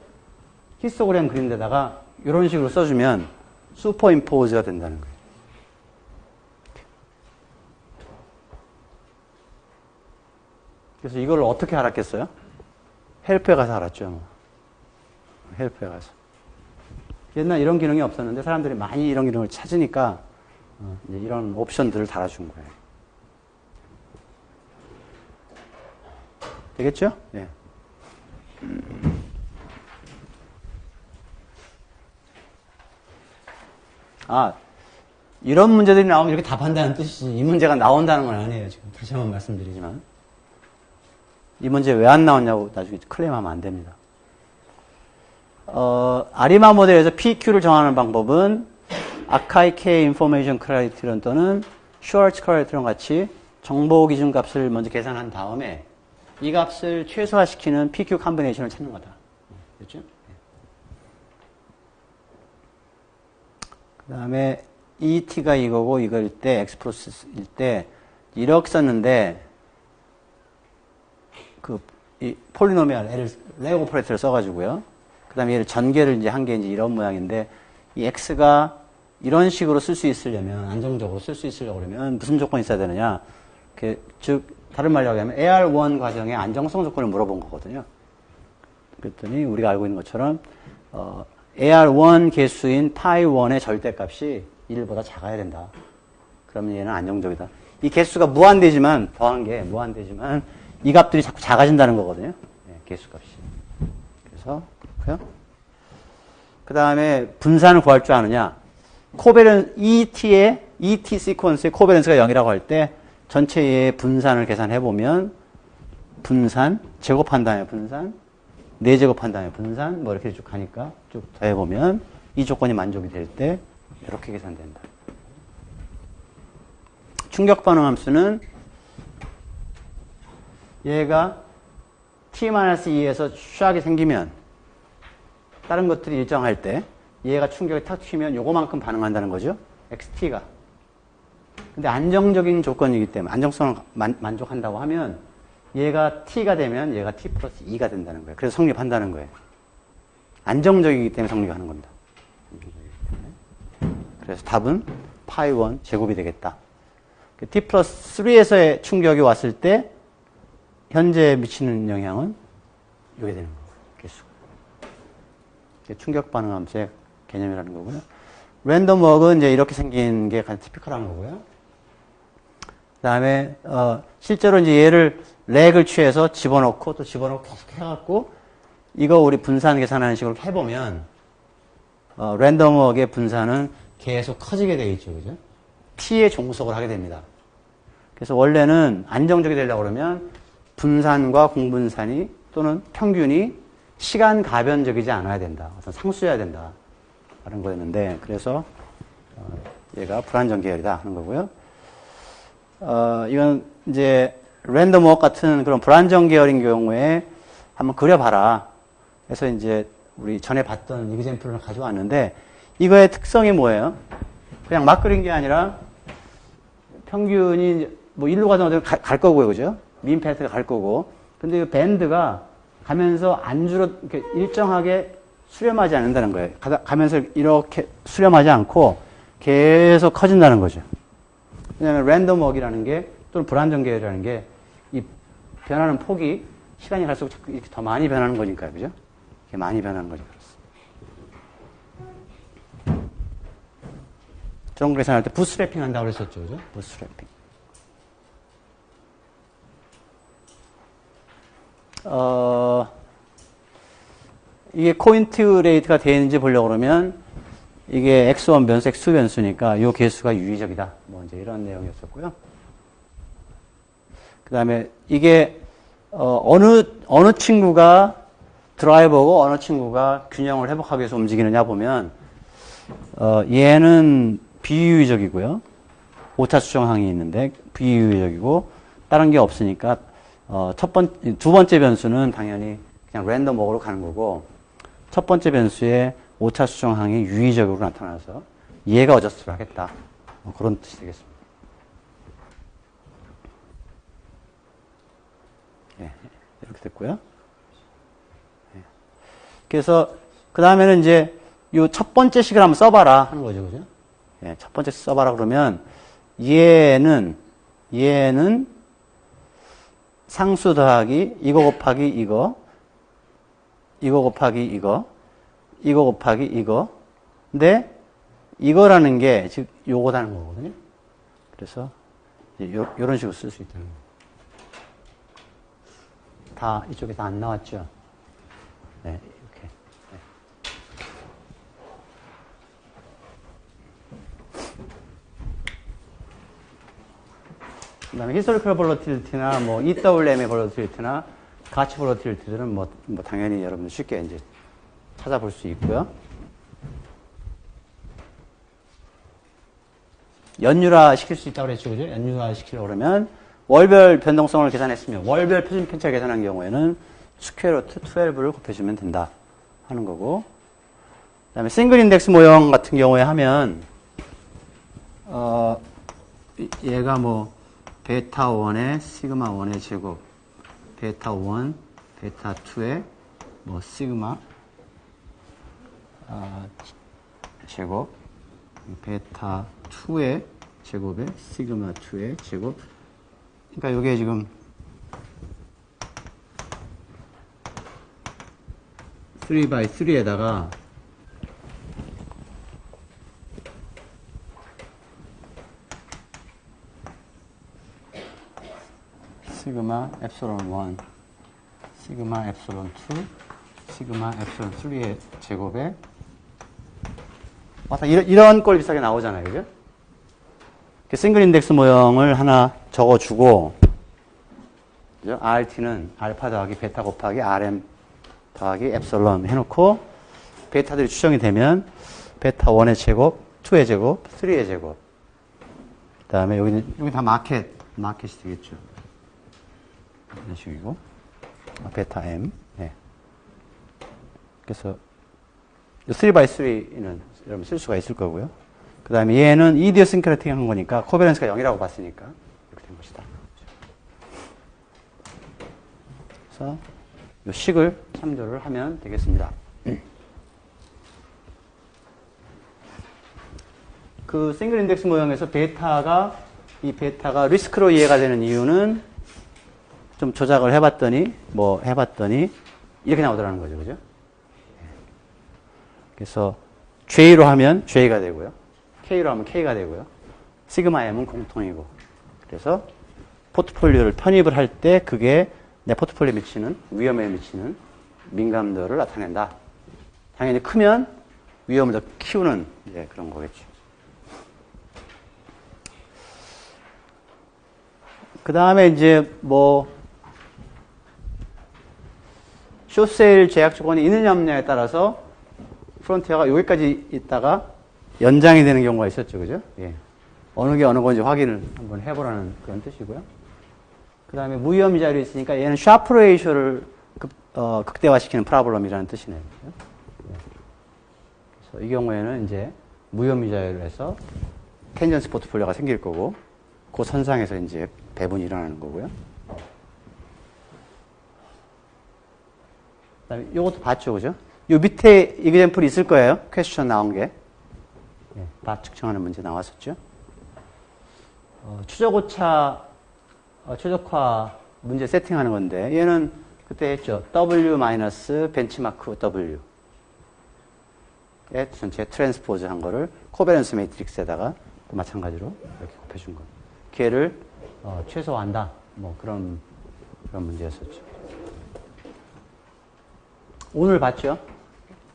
히스토그램 그린 데다가 이런 식으로 써주면 슈퍼임포즈가 된다는 거예요. 그래서 이걸 어떻게 알았겠어요? 헬프에 가서 알았죠. 헬프에 가서. 옛날 이런 기능이 없었는데 사람들이 많이 이런 기능을 찾으니까 이제 이런 옵션들을 달아준 거예요. 되겠죠? 예. 이런 문제들이 나오면 이렇게 답한다는 뜻이지 이 문제가 나온다는 건 아니에요. 지금 다시 한번 말씀드리지만 이 문제 왜 안 나왔냐고 나중에 클레임하면 안 됩니다. 아리마 모델에서 PQ를 정하는 방법은 아카이 K 인포메이션 크라이테리온 또는 슈왈츠 크라이테리온 같이 정보 기준 값을 먼저 계산한 다음에 이 값을 최소화시키는 PQ 컴비네이션을 찾는 거다. 그렇죠? 그 다음에 ET가 이거고 이거일 때 X 프로세스일 때 이렇게 썼는데 이 폴리노미얼 레고 오퍼레이터를 써가지고요. 그 다음에 얘를 전개를 이제 한 게 이제 이런 모양인데 이 X가 이런 식으로 쓸 수 있으려면 안정적으로 쓸 수 있으려고 그러면 무슨 조건이 있어야 되느냐? 즉 다른 말로 하면 AR1 과정의 안정성 조건을 물어본 거거든요. 그랬더니 우리가 알고 있는 것처럼 AR1 개수인 파이1의 절대값이 1보다 작아야 된다. 그러면 얘는 안정적이다. 이 개수가 무한대지만 더한 게 무한대지만 이 값들이 자꾸 작아진다는 거거든요. 네, 개수값이. 그래서 그렇고요. 그 다음에 분산을 구할 줄 아느냐? 코베런 ET 시퀀스의 코베런스가 0이라고 할 때 전체의 분산을 계산해 보면 분산 제곱한 다음에 분산 4제곱한 다음에 분산 뭐 이렇게 쭉 가니까 쭉 더해 보면 이 조건이 만족이 될 때 이렇게 계산된다. 충격 반응 함수는 얘가 t-2에서 샥이 생기면 다른 것들이 일정할 때 얘가 충격이 탁 튀면 요거만큼 반응한다는 거죠. xt가. 근데 안정적인 조건이기 때문에 안정성을 만족한다고 하면 얘가 t가 되면 얘가 t 플러스 2가 된다는 거예요. 그래서 성립한다는 거예요. 안정적이기 때문에 성립하는 겁니다. 그래서 답은 파이1 제곱이 되겠다. t 플러스 3에서의 충격이 왔을 때 현재 미치는 영향은 이게 되는 거예요. 개수가. 충격 반응 함수의 개념이라는 거고요. 랜덤 워크는 이제 이렇게 생긴 게 가장 티피컬한 거고요. 그 다음에, 실제로 이제 얘를 렉을 취해서 집어넣고 또 집어넣고 계속 해갖고 이거 우리 분산 계산하는 식으로 해보면, 랜덤 워크의 분산은 계속 커지게 되어 있죠. 그죠? T에 종속을 하게 됩니다. 그래서 원래는 안정적이 되려고 그러면 분산과 공분산이 또는 평균이 시간 가변적이지 않아야 된다. 어떤 상수여야 된다. 라는 거였는데, 그래서, 얘가 불안정 계열이다 하는 거고요. 이건 이제 랜덤 워크 같은 그런 불안정 계열인 경우에 한번 그려봐라. 그래서 이제 우리 전에 봤던 이그젬플을 가져왔는데, 이거의 특성이 뭐예요? 그냥 막 그린 게 아니라 평균이 뭐 일로 가든 갈 거고요. 그죠? 민 패스가 갈 거고. 근데 이 밴드가 가면서 안 이렇게 일정하게 수렴하지 않는다는 거예요. 가면서 이렇게 수렴하지 않고 계속 커진다는 거죠. 왜냐하면 랜덤 워크라는 게 또는 불안정 계열이라는 게 이 변하는 폭이 시간이 갈수록 자꾸 이렇게 더 많이 변하는 거니까요. 그죠? 이렇게 많이 변하는 거죠. 저런 거 계산할 때 부스트랩핑 한다고 그랬었죠. 그죠? 부스트랩핑. 이게 코인트 레이트가 되어 있는지 보려고 그러면 이게 x1 변수, x2 변수니까 이 개수가 유의적이다. 뭐 이제 이런 내용이었었고요. 그 다음에 이게 어느 친구가 드라이버고 어느 친구가 균형을 회복하기 위해서 움직이느냐 보면 얘는 비유의적이고요. 오차 수정항이 있는데 비유의적이고 다른 게 없으니까 두 번째 변수는 당연히 그냥 랜덤 워크로 가는 거고 첫 번째 변수의 오차 수정항이 유의적으로 나타나서 얘가 어저스트를 하겠다. 그런 뜻이 되겠습니다. 예, 이렇게 됐고요. 예. 그래서 그 다음에는 이제 요 첫 번째 식을 한번 써봐라 하는 거죠, 그죠? 예, 첫 번째 써봐라 그러면 얘는 상수 더하기 이거 곱하기 이거 곱하기 이거 곱하기 이거. 근데 이거라는 게 즉 요거라는 거거든요. 그래서 요런 식으로 쓸 수 있다는 거예요. 다 이쪽에 다 안 나왔죠? 네, 이렇게. 네. 그 다음에 히스토리컬 볼러틸리티나 뭐 EWM의 볼러틸리티나 가치 볼러틸리티들은 뭐 당연히 여러분들 쉽게 이제 찾아볼 수 있고요. 연율화 시킬 수 있다고 그랬죠, 그죠? 연율화 시키려고 그러면 월별 변동성을 계산했으면 월별 표준 편차를 계산한 경우에는 스퀘어 루트 12를 곱해주면 된다 하는 거고, 그 다음에 싱글 인덱스 모형 같은 경우에 하면 얘가 뭐 베타 1의 시그마 1의 제곱, 베타 1, 베타 2의 뭐 시그마 제곱, 베타 2의 제곱에 시그마 2의 제곱. 그러니까 요게 지금 3x3에다가 시그마 엡실론 1, 시그마 엡실론 2, 시그마 엡실론 3의 제곱에 이런 꼴 비슷하게 나오잖아요, 그죠? 싱글 인덱스 모형을 하나 적어주고, 그죠? RT는 알파 더하기 베타 곱하기 RM 더하기 엡실론 해놓고, 베타들이 추정이 되면, 베타 1의 제곱, 2의 제곱, 3의 제곱. 그 다음에 여기 다 마켓이 되겠죠. 이런 식이고, 베타 M. 네. 그래서, 3x3는 여러분 쓸 수가 있을 거고요. 그 다음에 얘는 이디어싱크라틱 한 거니까 코베런스가 0이라고 봤으니까 이렇게 된 것이다. 그래서 이 식을 참조를 하면 되겠습니다. 그 싱글 인덱스 모형에서 이 베타가 리스크로 이해가 되는 이유는 좀 조작을 해봤더니 이렇게 나오더라는 거죠, 그죠? 그래서 J로 하면 J가 되고요. K로 하면 K가 되고요. 시그마 M은 공통이고. 그래서 포트폴리오를 편입을 할 때 그게 내 포트폴리오에 미치는, 위험에 미치는 민감도를 나타낸다. 당연히 크면 위험을 더 키우는 그런 거겠죠. 그 다음에 이제 숏세일 제약 조건이 있느냐 없느냐에 따라서 프론티어가 여기까지 있다가 연장이 되는 경우가 있었죠, 그죠? 예. 어느 게 어느 건지 확인을 한번 해보라는 그런 뜻이고요. 그 다음에 무위험 자료 있으니까 얘는 샤프 레이쇼를 극대화시키는 프로블럼이라는 뜻이네요. 예. 그래서 이 경우에는 이제 무위험 자료를 해서 텐전스 포트폴리오가 생길 거고, 그 선상에서 이제 배분이 일어나는 거고요. 그 다음에 요것도 봤죠, 그죠? 요 밑에 이그젬플이 있을 거예요. 퀘스천 나온 게. 바 측정하는 문제 나왔었죠. 추적오차, 최적화 문제 세팅하는 건데, 얘는 그때 했죠. W 마이너스 벤치마크 W. 의 전체 트랜스포즈 한 거를 코베런스 매트릭스에다가 또 마찬가지로 이렇게 곱해준 거. 걔를 최소화한다. 그런 문제였었죠. 오늘 봤죠?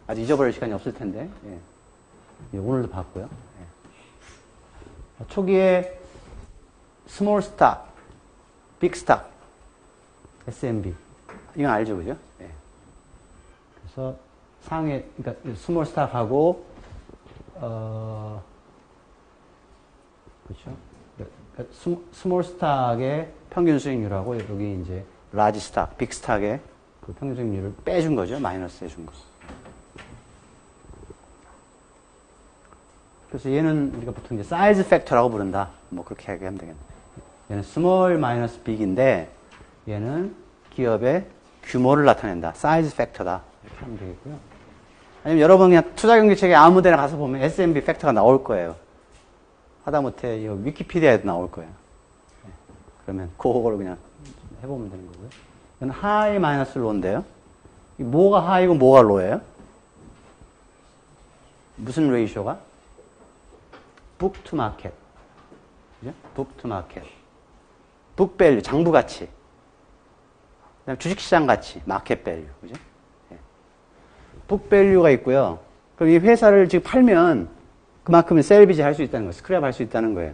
아직 잊어버릴 시간이 없을 텐데. 예, 오늘도 봤고요. 예. 초기에 스몰 스탁, 빅 스탁, SMB. 이건 알죠, 그죠? 예. 그래서 상해, 그러니까 스몰 스탁하고, 그렇죠? 그러니까 스몰 스탁의 평균 수익률하고 여기 이제 라지 스탁, 빅 스탁의 그 평균 수익률을 빼준 거죠. 마이너스 해준 거. 그래서 얘는 우리가 보통 이제 사이즈 팩터라고 부른다. 그렇게 얘기하면 되겠네. 얘는 스몰 마이너스 빅인데 얘는 기업의 규모를 나타낸다. 사이즈 팩터다. 이렇게 하면 되겠고요. 아니면 여러분 그냥 투자경제책에 아무 데나 가서 보면 S&P 팩터가 나올 거예요. 하다못해 이거 위키피디아에도 나올 거예요. 네. 그러면 그거를 그냥 해보면 되는 거고요. 이건 하이 마이너스 로인데요. 뭐가 하이고 뭐가 로예요? 무슨 레이쇼가? 북 투 마켓. 그죠? 북 투 마켓. 북 밸류, 장부 가치. 그다음 주식시장 가치, 마켓 밸류. 그죠? 예. 북 밸류가 있고요. 그럼 이 회사를 지금 팔면 그만큼 셀비지 할 수 있다는 거예요. 스크랩 할 수 있다는 거예요.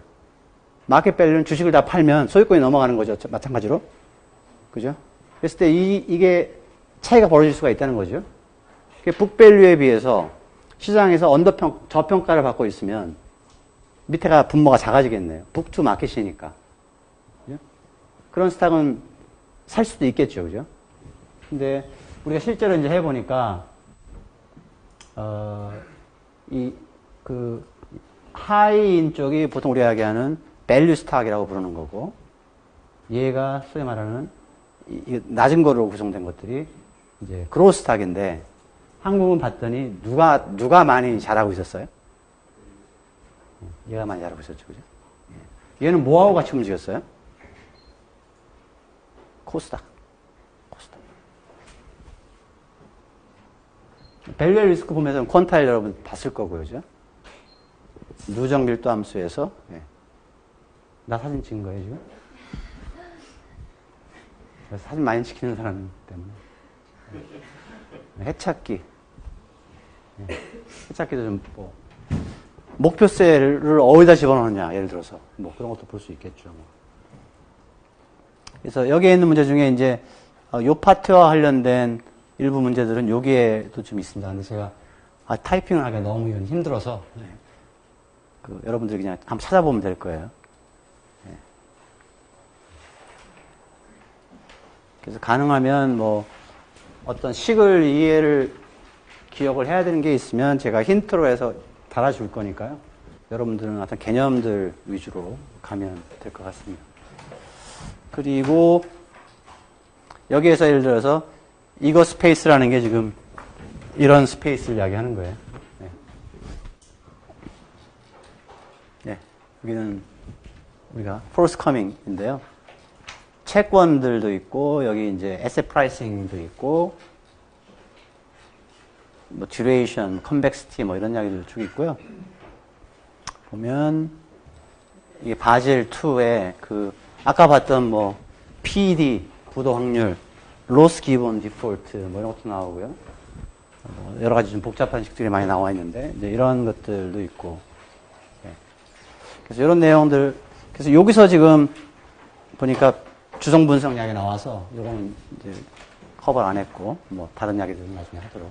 마켓 밸류는 주식을 다 팔면 소유권이 넘어가는 거죠. 마찬가지로. 그죠? 그랬을 때 이게 차이가 벌어질 수가 있다는 거죠. 북 밸류에 비해서 시장에서 저평가를 받고 있으면 밑에가 분모가 작아지겠네요. 북 투 마켓이니까. 그죠? 그런 스탁은 살 수도 있겠죠. 그죠? 근데 우리가 실제로 이제 해보니까, 하이인 쪽이 보통 우리가 얘기하는 밸류 스탁이라고 부르는 거고, 얘가 소위 말하는 낮은 거로 구성된 것들이 이제 그로스 스탁인데, 한국은 봤더니 누가 많이 잘하고 있었어요? 얘가 많이 잘하고 있었죠. 그죠? 얘는 뭐하고 같이 움직였어요? 코스닥. 밸류 리스크 보면서 퀀타일 여러분 봤을 거고요. 그죠? 누적 밀도 함수에서, 예. 나 사진 찍은 거예요, 지금? 사진 많이 찍히는 사람 때문에. 해찾기. 예. 해찾기도 좀, 목표세를 어디다 집어넣느냐, 예를 들어서. 그런 것도 볼 수 있겠죠. 그래서 여기에 있는 문제 중에 이제, 요 파트와 관련된 일부 문제들은 여기에도 좀 있습니다. 근데 제가, 타이핑을 하기가 너무 힘들어서, 여러분들이 그냥 한번 찾아보면 될 거예요. 예. 그래서 가능하면 어떤 식을 이해를 기억을 해야 되는 게 있으면 제가 힌트로 해서 달아줄 거니까요. 여러분들은 어떤 개념들 위주로 가면 될 것 같습니다. 그리고 여기에서 예를 들어서 이거 스페이스라는 게 지금 이런 스페이스를 이야기하는 거예요. 네. 네. 여기는 우리가 포스커밍인데요. 채권들도 있고 여기 이제 에셋 프라이싱도 있고 듀레이션, 컨벡시티 이런 이야기들 쭉 있고요. 보면 이게 바젤 2의 아까 봤던 PD, 부도 확률, 로스 기본 디폴트 이런 것도 나오고요. 여러 가지 좀 복잡한 식들이 많이 나와 있는데 이제 이런 것들도 있고. 네. 그래서 이런 내용들 그래서 여기서 지금 보니까 주성 분석 이야기 나와서 이건 이제 커버 안 했고 다른 이야기들은 나중에 하도록